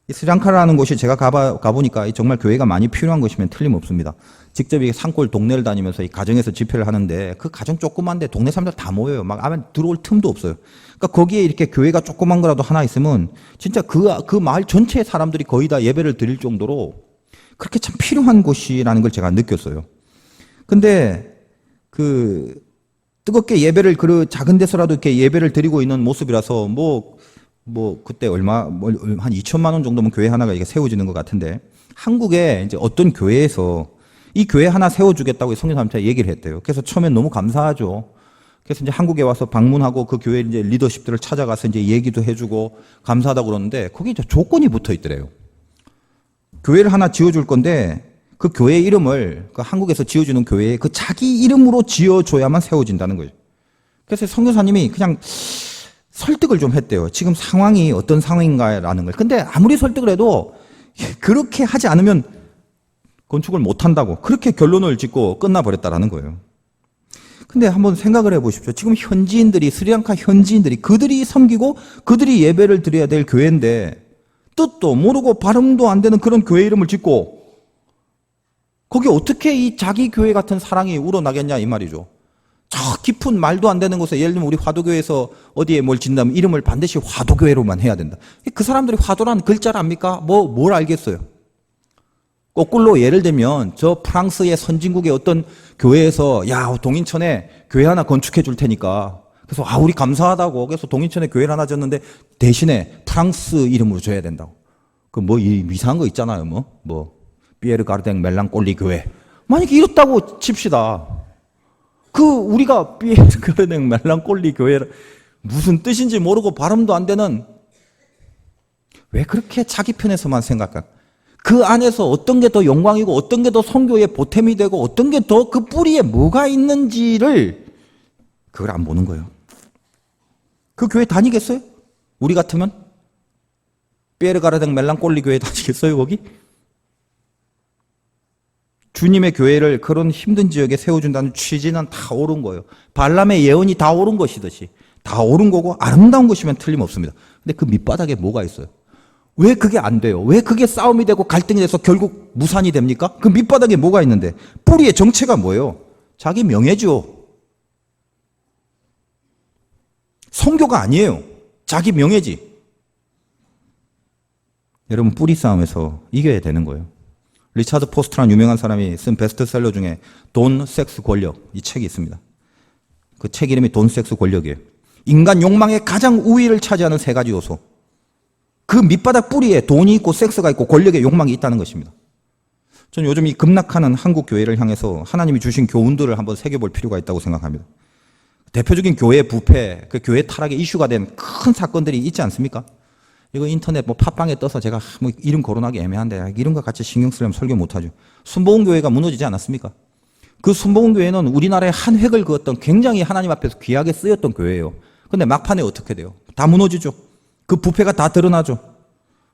이 스리랑카라는 곳이 제가 가보니까 정말 교회가 많이 필요한 곳이면 틀림없습니다. 직접 이 산골 동네를 다니면서 이 가정에서 집회를 하는데 그 가정 조그만데 동네 사람들 다 모여요. 막 안에 들어올 틈도 없어요. 그러니까 거기에 이렇게 교회가 조그만 거라도 하나 있으면 진짜 그 마을 전체 사람들이 거의 다 예배를 드릴 정도로 그렇게 참 필요한 곳이라는 걸 제가 느꼈어요. 근데 그 뜨겁게 예배를 그 작은 데서라도 이렇게 예배를 드리고 있는 모습이라서 그때 한 2천만 원 정도면 교회 하나가 이게 세워지는 것 같은데 한국에 이제 어떤 교회에서 이 교회 하나 세워주겠다고 선교사님한테 얘기를 했대요. 그래서 처음엔 너무 감사하죠. 그래서 이제 한국에 와서 방문하고 그 교회 이제 리더십들을 찾아가서 이제 얘기도 해주고 감사하다고 그러는데 거기 이제 조건이 붙어 있더래요. 교회를 하나 지어줄 건데 그 교회 이름을 그 한국에서 지어주는 교회에 그 자기 이름으로 지어줘야만 세워진다는 거예요. 그래서 선교사님이 그냥 설득을 좀 했대요. 지금 상황이 어떤 상황인가라는 걸. 근데 아무리 설득을 해도 그렇게 하지 않으면 건축을 못 한다고 그렇게 결론을 짓고 끝나버렸다라는 거예요. 근데 한번 생각을 해보십시오. 지금 현지인들이 스리랑카 현지인들이 그들이 섬기고 그들이 예배를 드려야 될 교회인데 뜻도 모르고 발음도 안 되는 그런 교회 이름을 짓고 거기 어떻게 이 자기 교회 같은 사랑이 우러나겠냐 이 말이죠. 저 깊은 말도 안 되는 곳에 예를 들면 우리 화도교회에서 어디에 뭘 짓는다면 이름을 반드시 화도교회로만 해야 된다. 그 사람들이 화도란 글자를 압니까? 뭘 알겠어요. 거꾸로 예를 들면 저 프랑스의 선진국의 어떤 교회에서 야 동인천에 교회 하나 건축해 줄 테니까 그래서 우리 감사하다고 그래서 동인천에 교회를 하나 졌는데 대신에 프랑스 이름으로 줘야 된다고. 그 이상한 거 있잖아요. 피에르 가르댕 멜랑꼴리 교회. 만약에 이렇다고 칩시다. 우리가 피에르 가르댕 멜랑꼴리 교회를 무슨 뜻인지 모르고 발음도 안 되는 왜 그렇게 자기 편에서만 생각할까? 그 안에서 어떤 게 더 영광이고 어떤 게 더 선교의 보탬이 되고 어떤 게 더 그 뿌리에 뭐가 있는지를 그걸 안 보는 거예요. 그 교회 다니겠어요? 우리 같으면? 피에르 가르댕 멜랑꼴리 교회 다니겠어요 거기? 주님의 교회를 그런 힘든 지역에 세워준다는 취지는 다 옳은 거예요. 발람의 예언이 다 옳은 것이듯이 다 옳은 거고 아름다운 것이면 틀림없습니다. 근데 그 밑바닥에 뭐가 있어요? 왜 그게 안 돼요? 왜 그게 싸움이 되고 갈등이 돼서 결국 무산이 됩니까? 그 밑바닥에 뭐가 있는데 뿌리의 정체가 뭐예요? 자기 명예죠. 선교가 아니에요. 자기 명예지. 여러분 뿌리 싸움에서 이겨야 되는 거예요. 리차드 포스트라는 유명한 사람이 쓴 베스트셀러 중에 돈, 섹스, 권력 이 책이 있습니다. 그 책 이름이 돈, 섹스, 권력이에요. 인간 욕망의 가장 우위를 차지하는 세 가지 요소. 그 밑바닥 뿌리에 돈이 있고 섹스가 있고 권력의 욕망이 있다는 것입니다. 저는 요즘 이 급락하는 한국 교회를 향해서 하나님이 주신 교훈들을 한번 새겨볼 필요가 있다고 생각합니다. 대표적인 교회 부패, 그 교회 타락의 이슈가 된 큰 사건들이 있지 않습니까? 이거 인터넷 팟빵에 떠서 제가 이름 거론하기 애매한데 이런 거 같이 신경 쓰려면 설교 못하죠. 순복음 교회가 무너지지 않았습니까? 그 순복음교회는 우리나라의 한 획을 그었던 굉장히 하나님 앞에서 귀하게 쓰였던 교회예요. 근데 막판에 어떻게 돼요? 다 무너지죠. 그 부패가 다 드러나죠.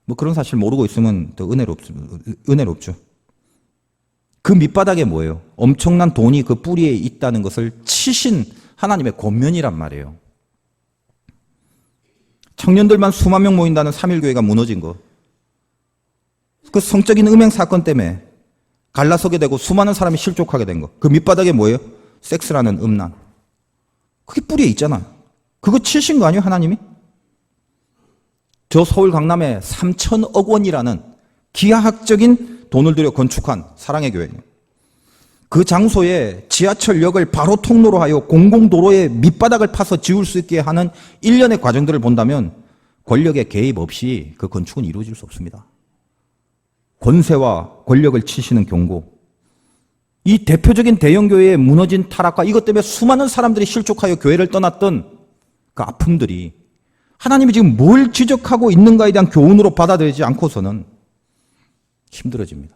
뭐 그런 사실 모르고 있으면 더 은혜롭죠. 그 밑바닥에 뭐예요? 엄청난 돈이 그 뿌리에 있다는 것을 치신 하나님의 권면이란 말이에요. 청년들만 수만 명 모인다는 3.1교회가 무너진 거. 그 성적인 음행 사건 때문에 갈라서게 되고 수많은 사람이 실족하게 된 거. 그 밑바닥에 뭐예요? 섹스라는 음란. 그게 뿌리에 있잖아. 그거 치신 거 아니에요, 하나님이? 저 서울 강남에 3천억 원이라는 기하학적인 돈을 들여 건축한 사랑의 교회예요. 그 장소에 지하철역을 바로 통로로 하여 공공도로의 밑바닥을 파서 지을 수 있게 하는 일련의 과정들을 본다면 권력의 개입 없이 그 건축은 이루어질 수 없습니다. 권세와 권력을 치시는 경고. 이 대표적인 대형교회의 무너진 타락과 이것 때문에 수많은 사람들이 실족하여 교회를 떠났던 그 아픔들이 하나님이 지금 뭘 지적하고 있는가에 대한 교훈으로 받아들이지 않고서는 힘들어집니다.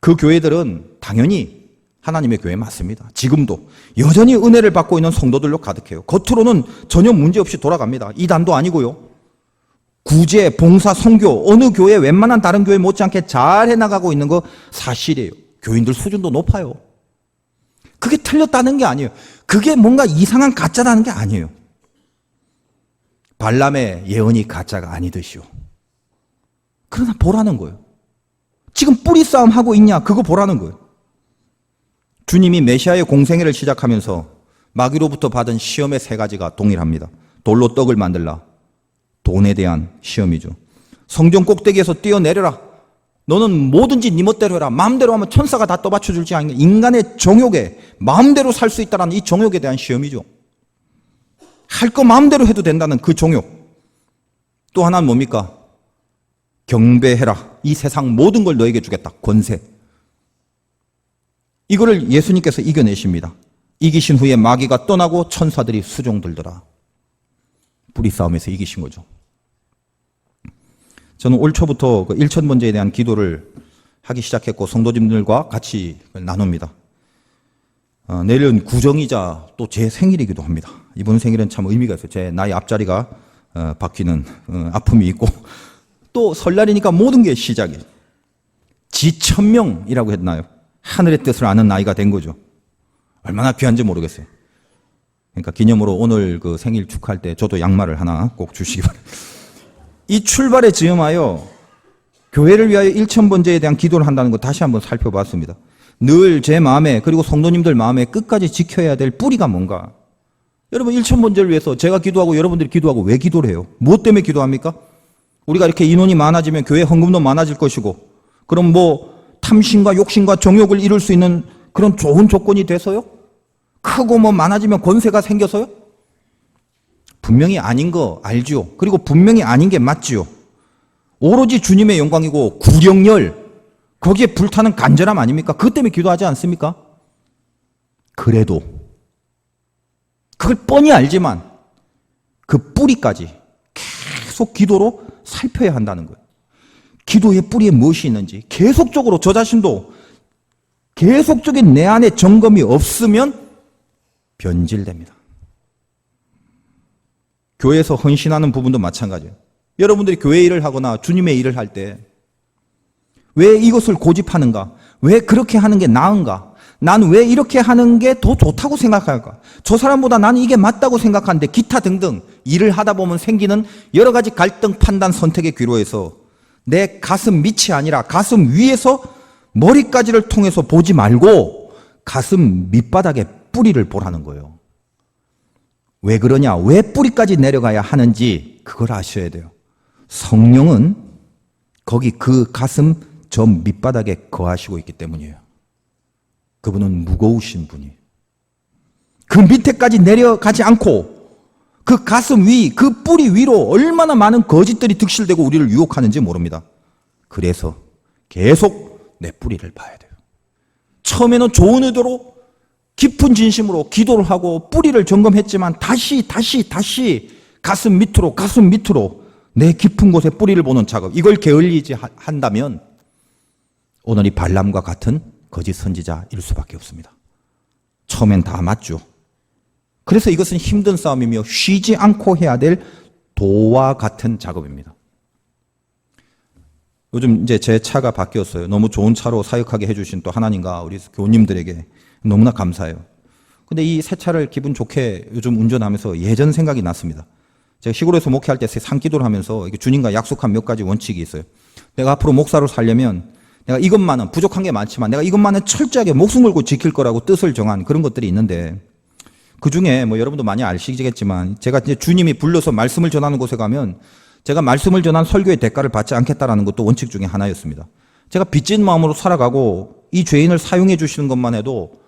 그 교회들은 당연히 하나님의 교회 맞습니다. 지금도 여전히 은혜를 받고 있는 성도들로 가득해요. 겉으로는 전혀 문제없이 돌아갑니다. 이단도 아니고요. 구제, 봉사, 선교 어느 교회 웬만한 다른 교회 못지않게 잘 해나가고 있는 거 사실이에요. 교인들 수준도 높아요. 그게 틀렸다는 게 아니에요. 그게 뭔가 이상한 가짜라는 게 아니에요. 발람의 예언이 가짜가 아니듯이요. 그러나 보라는 거예요. 지금 뿌리 싸움 하고 있냐? 그거 보라는 거예요. 주님이 메시아의 공생애를 시작하면서 마귀로부터 받은 시험의 세 가지가 동일합니다. 돌로 떡을 만들라. 돈에 대한 시험이죠. 성전 꼭대기에서 뛰어내려라. 너는 뭐든지 네 멋대로 해라. 마음대로 하면 천사가 다 떠받쳐 줄지 아닌가. 인간의 정욕에 마음대로 살 수 있다는 이 정욕에 대한 시험이죠. 할 거 마음대로 해도 된다는 그 정욕. 또 하나는 뭡니까? 경배해라. 이 세상 모든 걸 너에게 주겠다. 권세. 이거를 예수님께서 이겨내십니다. 이기신 후에 마귀가 떠나고 천사들이 수종들더라. 뿌리 싸움에서 이기신 거죠. 저는 올 초부터 그 1,000번제에 대한 기도를 하기 시작했고 성도님들과 같이 나눕니다. 내일은 구정이자 또 제 생일이기도 합니다. 이번 생일은 참 의미가 있어요. 제 나이 앞자리가 바뀌는 아픔이 있고 또 설날이니까 모든 게 시작이에요. 지천명이라고 했나요? 하늘의 뜻을 아는 나이가 된 거죠. 얼마나 귀한지 모르겠어요. 그러니까 기념으로 오늘 그 생일 축하할 때 저도 양말을 하나 꼭 주시기 바랍니다. 이 출발에 즈음하여 교회를 위하여 1,000번제에 대한 기도를 한다는 거 다시 한번 살펴봤습니다. 늘 제 마음에 그리고 성도님들 마음에 끝까지 지켜야 될 뿌리가 뭔가. 여러분 1,000번제를 위해서 제가 기도하고 여러분들이 기도하고 왜 기도를 해요? 무엇 때문에 기도합니까? 우리가 이렇게 인원이 많아지면 교회 헌금도 많아질 것이고 그럼 뭐 탐심과 욕심과 정욕을 이룰 수 있는 그런 좋은 조건이 돼서요? 크고 뭐 많아지면 권세가 생겨서요? 분명히 아닌 거 알지요. 그리고 분명히 아닌 게 맞지요. 오로지 주님의 영광이고 구령열 거기에 불타는 간절함 아닙니까? 그것 때문에 기도하지 않습니까? 그래도 그걸 뻔히 알지만 그 뿌리까지 계속 기도로 살펴야 한다는 거예요. 기도의 뿌리에 무엇이 있는지 계속적으로 저 자신도 계속적인 내 안에 점검이 없으면 변질됩니다. 교회에서 헌신하는 부분도 마찬가지예요. 여러분들이 교회 일을 하거나 주님의 일을 할 때 왜 이것을 고집하는가? 왜 그렇게 하는 게 나은가? 난 왜 이렇게 하는 게 더 좋다고 생각할까? 저 사람보다 나는 이게 맞다고 생각하는데 기타 등등 일을 하다 보면 생기는 여러 가지 갈등, 판단, 선택의 귀로에서 내 가슴 밑이 아니라 가슴 위에서 머리까지를 통해서 보지 말고 가슴 밑바닥에 뿌리를 보라는 거예요. 왜 그러냐? 왜 뿌리까지 내려가야 하는지 그걸 아셔야 돼요. 성령은 거기 그 가슴 저 밑바닥에 거하시고 있기 때문이에요. 그분은 무거우신 분이에요. 그 밑에까지 내려가지 않고 그 가슴 위, 그 뿌리 위로 얼마나 많은 거짓들이 득실되고 우리를 유혹하는지 모릅니다. 그래서 계속 내 뿌리를 봐야 돼요. 처음에는 좋은 의도로 깊은 진심으로 기도를 하고 뿌리를 점검했지만 다시 가슴 밑으로 내 깊은 곳에 뿌리를 보는 작업, 이걸 게을리지 한다면 오늘 이 발람과 같은 거짓 선지자일 수밖에 없습니다. 처음엔 다 맞죠. 그래서 이것은 힘든 싸움이며 쉬지 않고 해야 될 도와 같은 작업입니다. 요즘 이제 제 차가 바뀌었어요. 너무 좋은 차로 사역하게 해주신 또 하나님과 우리 교우님들에게 너무나 감사해요. 근데 이 새 차를 기분 좋게 요즘 운전하면서 예전 생각이 났습니다. 제가 시골에서 목회할 때 산기도를 하면서 주님과 약속한 몇 가지 원칙이 있어요. 내가 앞으로 목사로 살려면 내가 이것만은, 부족한 게 많지만 내가 이것만은 철저하게 목숨 걸고 지킬 거라고 뜻을 정한 그런 것들이 있는데, 그 중에 뭐 여러분도 많이 아시겠지만 제가 이제 주님이 불러서 말씀을 전하는 곳에 가면 제가 말씀을 전한 설교의 대가를 받지 않겠다라는 것도 원칙 중에 하나였습니다. 제가 빚진 마음으로 살아가고 이 죄인을 사용해 주시는 것만 해도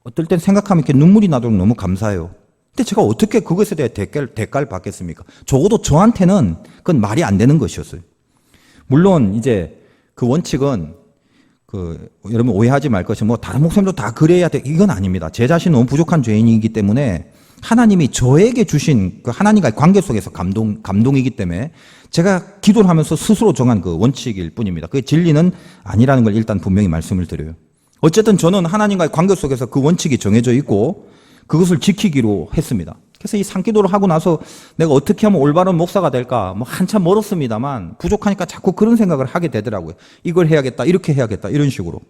어떨 땐 생각하면 이렇게 눈물이 나도록 너무 감사해요. 근데 제가 어떻게 그것에 대해 대가를 받겠습니까? 적어도 저한테는 그건 말이 안 되는 것이었어요. 물론 이제 그 원칙은 여러분 오해하지 말 것이 다른 목사님도 다 그래야 돼, 이건 아닙니다. 제 자신은 너무 부족한 죄인이기 때문에 하나님이 저에게 주신 그 하나님과의 관계 속에서 감동이기 때문에 제가 기도를 하면서 스스로 정한 그 원칙일 뿐입니다. 그게 진리는 아니라는 걸 일단 분명히 말씀을 드려요. 어쨌든 저는 하나님과의 관계 속에서 그 원칙이 정해져 있고 그것을 지키기로 했습니다. 그래서 이 산기도를 하고 나서 내가 어떻게 하면 올바른 목사가 될까? 한참 멀었습니다만 부족하니까 자꾸 그런 생각을 하게 되더라고요. 이걸 해야겠다, 이렇게 해야겠다, 이런 식으로.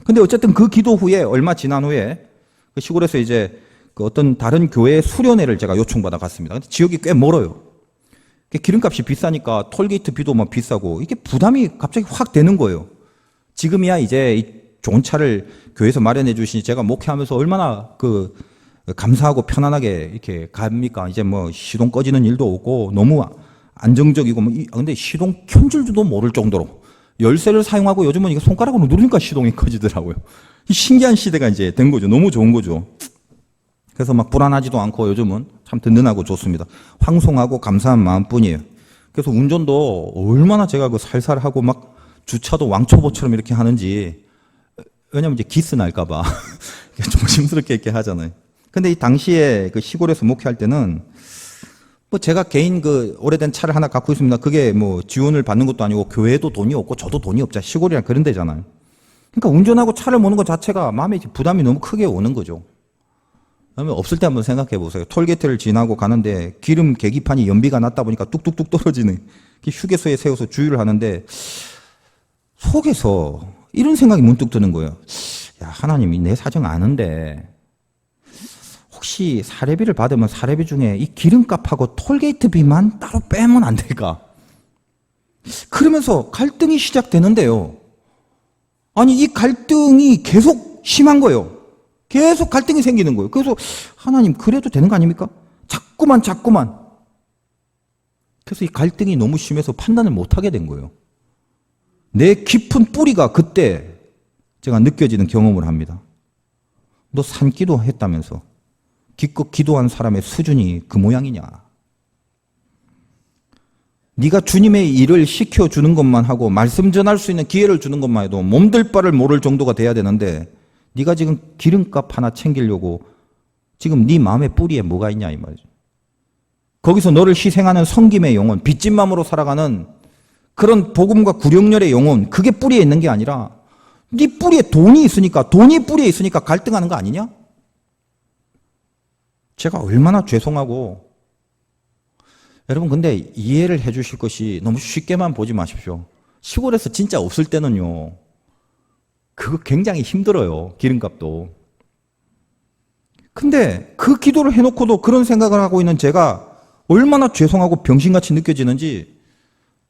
근데 어쨌든 그 기도 후에 얼마 지난 후에 그 시골에서 이제 그 어떤 다른 교회의 수련회를 제가 요청받아 갔습니다. 근데 지역이 꽤 멀어요. 기름값이 비싸니까 톨게이트 비도 비싸고 이게 부담이 갑자기 확 되는 거예요. 지금이야 이제 이 좋은 차를 교회에서 마련해 주시니 제가 목회하면서 얼마나 감사하고 편안하게 이렇게 갑니까? 이제 시동 꺼지는 일도 없고 너무 안정적이고 근데 시동 켠 줄도 모를 정도로 열쇠를 사용하고 요즘은 이거 손가락으로 누르니까 시동이 꺼지더라고요. 신기한 시대가 이제 된 거죠. 너무 좋은 거죠. 그래서 불안하지도 않고 요즘은 참 든든하고 좋습니다. 황송하고 감사한 마음뿐이에요. 그래서 운전도 얼마나 제가 살살하고 주차도 왕초보처럼 이렇게 하는지, 왜냐면 이제 기스 날까봐 조심스럽게 이렇게 하잖아요. 근데 이 당시에 그 시골에서 목회할 때는 제가 개인 오래된 차를 하나 갖고 있습니다. 그게 지원을 받는 것도 아니고 교회도 돈이 없고 저도 돈이 없자. 시골이라 그런 데잖아요. 그러니까 운전하고 차를 모는 것 자체가 마음에 부담이 너무 크게 오는 거죠. 그러면 없을 때 한번 생각해 보세요. 톨게이트를 지나고 가는데 기름 계기판이 연비가 낮다 보니까 뚝뚝뚝 떨어지는, 휴게소에 세워서 주유를 하는데 속에서 이런 생각이 문득 드는 거예요. 야, 하나님이 내 사정 아는데 혹시 사례비를 받으면 사례비 중에 이 기름값하고 톨게이트비만 따로 빼면 안 될까? 그러면서 갈등이 시작되는데요. 아니, 이 갈등이 계속 심한 거예요. 계속 갈등이 생기는 거예요. 그래서 하나님 그래도 되는 거 아닙니까? 자꾸만. 그래서 이 갈등이 너무 심해서 판단을 못하게 된 거예요. 내 깊은 뿌리가 그때 제가 느껴지는 경험을 합니다. 너 산기도 했다면서 기껏 기도한 사람의 수준이 그 모양이냐? 네가 주님의 일을 시켜주는 것만 하고 말씀 전할 수 있는 기회를 주는 것만 해도 몸둘 바를 모를 정도가 돼야 되는데 네가 지금 기름값 하나 챙기려고 지금 네 마음의 뿌리에 뭐가 있냐 이 말이죠. 거기서 너를 희생하는 성김의 영혼, 빚진 마음으로 살아가는 그런 복음과 구령렬의 영혼, 그게 뿌리에 있는 게 아니라 네 뿌리에 돈이 있으니까, 돈이 뿌리에 있으니까 갈등하는 거 아니냐? 제가 얼마나 죄송하고, 여러분 근데 이해를 해 주실 것이 너무 쉽게만 보지 마십시오. 시골에서 진짜 없을 때는요, 그거 굉장히 힘들어요. 기름값도. 근데 그 기도를 해놓고도 그런 생각을 하고 있는 제가 얼마나 죄송하고 병신같이 느껴지는지,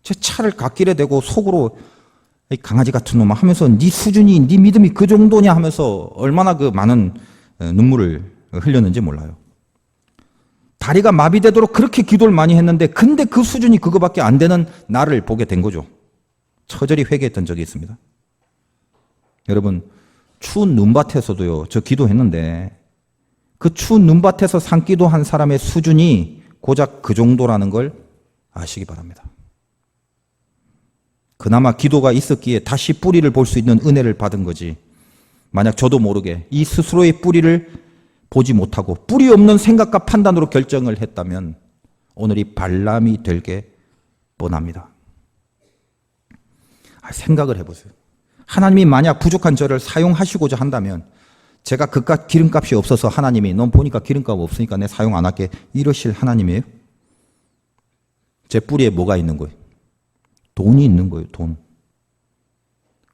제 차를 갓길에 대고 속으로 강아지 같은 놈아 하면서 네 수준이, 네 믿음이 그 정도냐 하면서 얼마나 많은 눈물을 흘렸는지 몰라요. 다리가 마비되도록 그렇게 기도를 많이 했는데 근데 그 수준이 그거밖에 안 되는 나를 보게 된 거죠. 처절히 회개했던 적이 있습니다. 여러분, 추운 눈밭에서도요, 저 기도했는데 그 추운 눈밭에서 산기도 한 사람의 수준이 고작 그 정도라는 걸 아시기 바랍니다. 그나마 기도가 있었기에 다시 뿌리를 볼 수 있는 은혜를 받은 거지, 만약 저도 모르게 이 스스로의 뿌리를 보지 못하고 뿌리 없는 생각과 판단으로 결정을 했다면 오늘이 발람이 될 게 뻔합니다. 생각을 해보세요. 하나님이 만약 부족한 저를 사용하시고자 한다면 제가 그깟 기름값이 없어서 하나님이 넌 보니까 기름값 없으니까 내 사용 안 할게 이러실 하나님이에요? 제 뿌리에 뭐가 있는 거예요? 돈이 있는 거예요. 돈.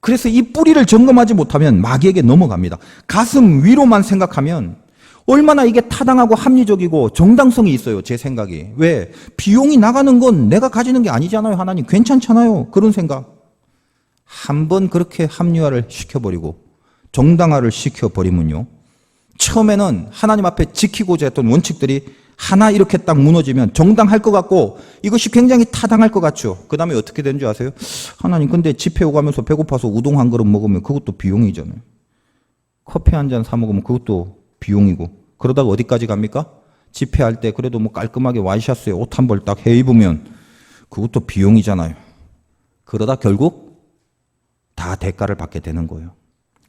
그래서 이 뿌리를 점검하지 못하면 마귀에게 넘어갑니다. 가슴 위로만 생각하면 얼마나 이게 타당하고 합리적이고 정당성이 있어요. 제 생각이. 왜? 비용이 나가는 건 내가 가지는 게 아니잖아요. 하나님 괜찮잖아요. 그런 생각. 한번 그렇게 합리화를 시켜버리고 정당화를 시켜버리면요. 처음에는 하나님 앞에 지키고자 했던 원칙들이 하나 이렇게 딱 무너지면 정당할 것 같고 이것이 굉장히 타당할 것 같죠. 그 다음에 어떻게 되는 줄 아세요? 하나님 근데 집회 오가면서 배고파서 우동 한 그릇 먹으면 그것도 비용이잖아요. 커피 한 잔 사 먹으면 그것도 비용이고 그러다가 어디까지 갑니까? 집회할 때 그래도 뭐 깔끔하게 와이셔츠에 옷 한 벌 딱 해 입으면 그것도 비용이잖아요. 그러다 결국 다 대가를 받게 되는 거예요.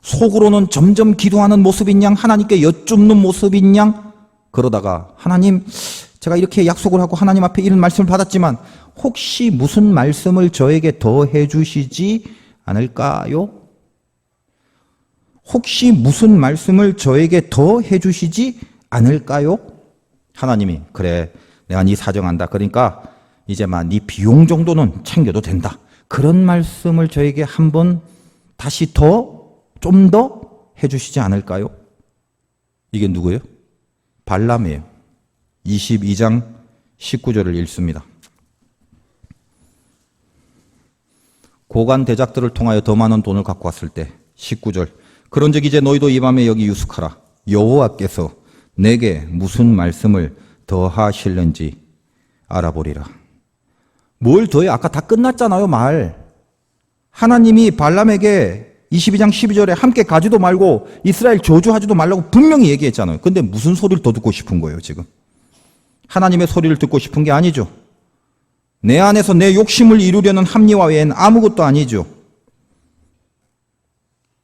속으로는 점점 기도하는 모습인 양 하나님께 여쭙는 모습인 양 그러다가 하나님 제가 이렇게 약속을 하고 하나님 앞에 이런 말씀을 받았지만 혹시 무슨 말씀을 저에게 더 해주시지 않을까요? 혹시 무슨 말씀을 저에게 더 해주시지 않을까요? 하나님이 그래 내가 네 사정 안다. 그러니까 이제 막 네 비용 정도는 챙겨도 된다. 그런 말씀을 저에게 한번 다시 좀 더 해주시지 않을까요? 이게 누구예요? 발람이에요. 22장 19절을 읽습니다. 고관 대작들을 통하여 더 많은 돈을 갖고 왔을 때 19절 그런즉 이제 너희도 이 밤에 여기 유숙하라. 여호와께서 내게 무슨 말씀을 더 하실는지 알아보리라. 뭘 더해? 아까 다 끝났잖아요. 말. 하나님이 발람에게 22장 12절에 함께 가지도 말고 이스라엘 저주하지도 말라고 분명히 얘기했잖아요. 근데 무슨 소리를 더 듣고 싶은 거예요, 지금? 하나님의 소리를 듣고 싶은 게 아니죠. 내 안에서 내 욕심을 이루려는 합리화 외엔 아무것도 아니죠.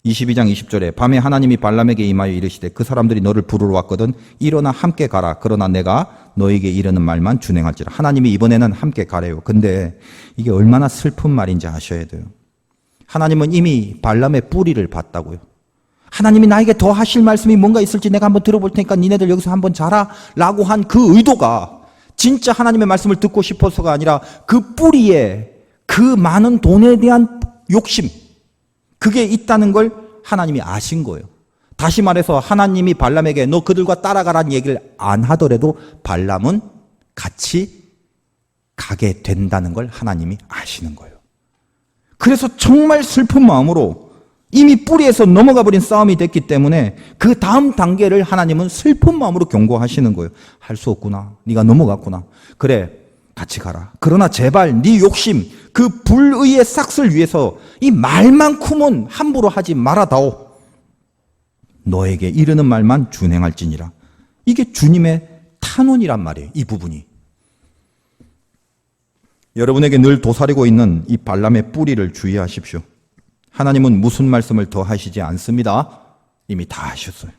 22장 20절에 밤에 하나님이 발람에게 임하여 이르시되 그 사람들이 너를 부르러 왔거든 일어나 함께 가라. 그러나 내가 너에게 이르는 말만 준행할지라. 하나님이 이번에는 함께 가래요. 근데 이게 얼마나 슬픈 말인지 아셔야 돼요. 하나님은 이미 발람의 뿌리를 봤다고요. 하나님이 나에게 더 하실 말씀이 뭔가 있을지 내가 한번 들어볼 테니까 니네들 여기서 한번 자라 라고 한 그 의도가 진짜 하나님의 말씀을 듣고 싶어서가 아니라 그 뿌리에 그 많은 돈에 대한 욕심 그게 있다는 걸 하나님이 아신 거예요. 다시 말해서 하나님이 발람에게 너 그들과 따라가라는 얘기를 안 하더라도 발람은 같이 가게 된다는 걸 하나님이 아시는 거예요. 그래서 정말 슬픈 마음으로 이미 뿌리에서 넘어가 버린 싸움이 됐기 때문에 그 다음 단계를 하나님은 슬픈 마음으로 경고하시는 거예요. 할 수 없구나. 네가 넘어갔구나. 그래 같이 가라. 그러나 제발 네 욕심 그 불의의 싹을 위해서 이 말만큼은 함부로 하지 말아다오. 너에게 이르는 말만 준행할지니라. 이게 주님의 탄원이란 말이에요. 이 부분이. 여러분에게 늘 도사리고 있는 이 발람의 뿌리를 주의하십시오. 하나님은 무슨 말씀을 더 하시지 않습니다. 이미 다 하셨어요.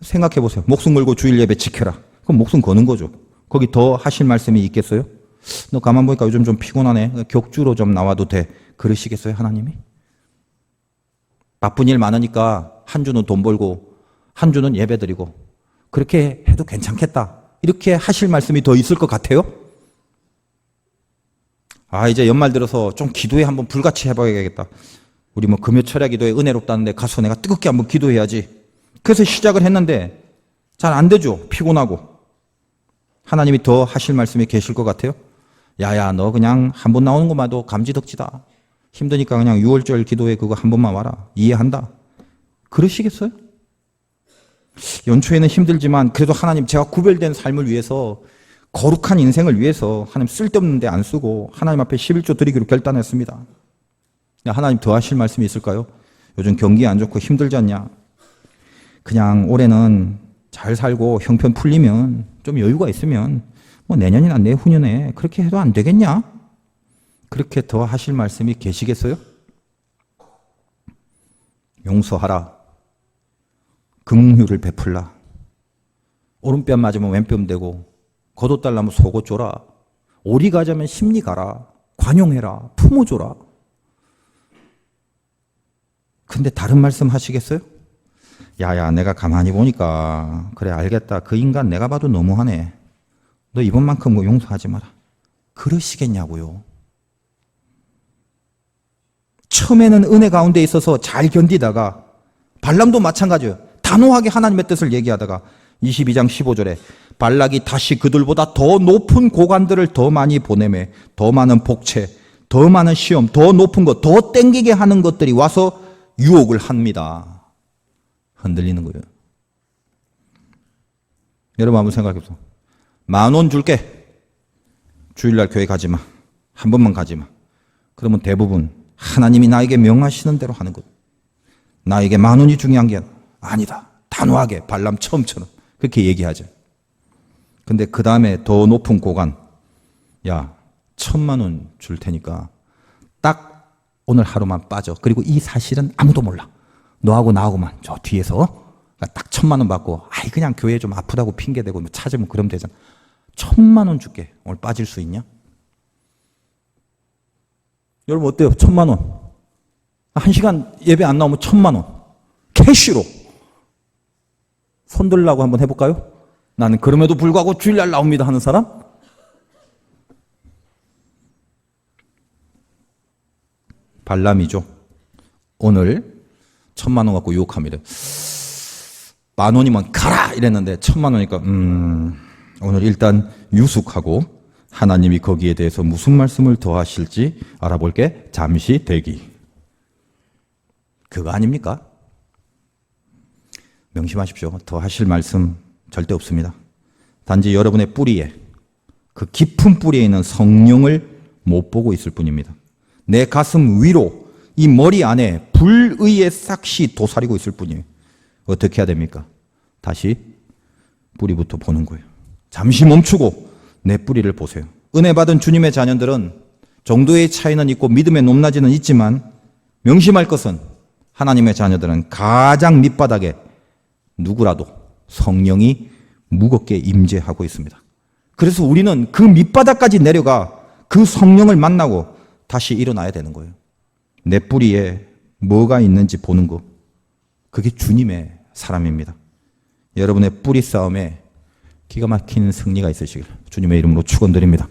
생각해 보세요. 목숨 걸고 주일 예배 지켜라. 그럼 목숨 거는 거죠. 거기 더 하실 말씀이 있겠어요? 너 가만 보니까 요즘 좀 피곤하네. 격주로 좀 나와도 돼. 그러시겠어요, 하나님이? 바쁜 일 많으니까 한 주는 돈 벌고 한 주는 예배 드리고 그렇게 해도 괜찮겠다. 이렇게 하실 말씀이 더 있을 것 같아요? 이제 연말 들어서 좀 기도회 한번 불같이 해봐야겠다. 우리 뭐 금요 철야 기도회 은혜롭다는데 가서 내가 뜨겁게 한번 기도해야지. 그래서 시작을 했는데 잘 안 되죠. 피곤하고. 하나님이 더 하실 말씀이 계실 것 같아요? 야야 너 그냥 한 번 나오는 것만도 감지덕지다. 힘드니까 그냥 6월절 기도회 그거 한 번만 와라. 이해한다. 그러시겠어요? 연초에는 힘들지만 그래도 하나님 제가 구별된 삶을 위해서 거룩한 인생을 위해서 하나님 쓸데없는 데 안 쓰고 하나님 앞에 11조 드리기로 결단했습니다. 하나님 더 하실 말씀이 있을까요? 요즘 경기 안 좋고 힘들지 않냐? 그냥 올해는 잘 살고 형편 풀리면 좀 여유가 있으면 뭐 내년이나 내후년에 그렇게 해도 안 되겠냐? 그렇게 더 하실 말씀이 계시겠어요? 용서하라. 긍휼을 베풀라. 오른뺨 맞으면 왼뺨 대고 겉옷 달라면 속옷 줘라. 오리 가자면 심리 가라. 관용해라. 품어줘라. 근데 다른 말씀 하시겠어요? 야야, 내가 가만히 보니까 그래 알겠다. 그 인간 내가 봐도 너무하네. 너 이번만큼 뭐 용서하지 마라. 그러시겠냐고요. 처음에는 은혜 가운데 있어서 잘 견디다가 발람도 마찬가지예요. 단호하게 하나님의 뜻을 얘기하다가 22장 15절에 발락이 다시 그들보다 더 높은 고관들을 더 많이 보내매 더 많은 복채, 더 많은 시험, 더 높은 것, 더 땡기게 하는 것들이 와서 유혹을 합니다. 흔들리는 거예요. 여러분 한번 생각해 보세요. 10,000원 줄게. 주일날 교회 가지 마. 한 번만 가지 마. 그러면 대부분 하나님이 나에게 명하시는 대로 하는 것. 나에게 10,000원이 중요한 게 아니다. 단호하게 발람 처음처럼 그렇게 얘기하죠. 근데 그 다음에 더 높은 고관, 야 1,000,000원 줄 테니까 딱 오늘 하루만 빠져. 그리고 이 사실은 아무도 몰라. 너하고 나하고만 저 뒤에서 딱 1,000,000원 받고 아이 그냥 교회 좀 아프다고 핑계대고 뭐 찾으면 그럼 되잖아. 1,000,000원 줄게. 오늘 빠질 수 있냐? 여러분 어때요? 1,000,000원. 1시간 예배 안 나오면 1,000,000원. 캐시로. 손들라고 한번 해볼까요? 나는 그럼에도 불구하고 주일날 나옵니다 하는 사람? 발람이죠. 오늘 1,000,000원 갖고 유혹합니다. 10,000원이면 가라! 이랬는데 1,000,000원이니까 오늘 일단 유숙하고 하나님이 거기에 대해서 무슨 말씀을 더 하실지 알아볼게. 잠시 대기. 그거 아닙니까? 명심하십시오. 더 하실 말씀 절대 없습니다. 단지 여러분의 뿌리에, 그 깊은 뿌리에 있는 성령을 못 보고 있을 뿐입니다. 내 가슴 위로, 이 머리 안에 불의의 싹이 도사리고 있을 뿐이에요. 어떻게 해야 됩니까? 다시 뿌리부터 보는 거예요. 잠시 멈추고 내 뿌리를 보세요. 은혜 받은 주님의 자녀들은 정도의 차이는 있고 믿음의 높낮이는 있지만 명심할 것은 하나님의 자녀들은 가장 밑바닥에 누구라도 성령이 무겁게 임재하고 있습니다. 그래서 우리는 그 밑바닥까지 내려가 그 성령을 만나고 다시 일어나야 되는 거예요. 내 뿌리에 뭐가 있는지 보는 거. 그게 주님의 사람입니다. 여러분의 뿌리 싸움에 기가 막힌 승리가 있으시길 주님의 이름으로 축원드립니다.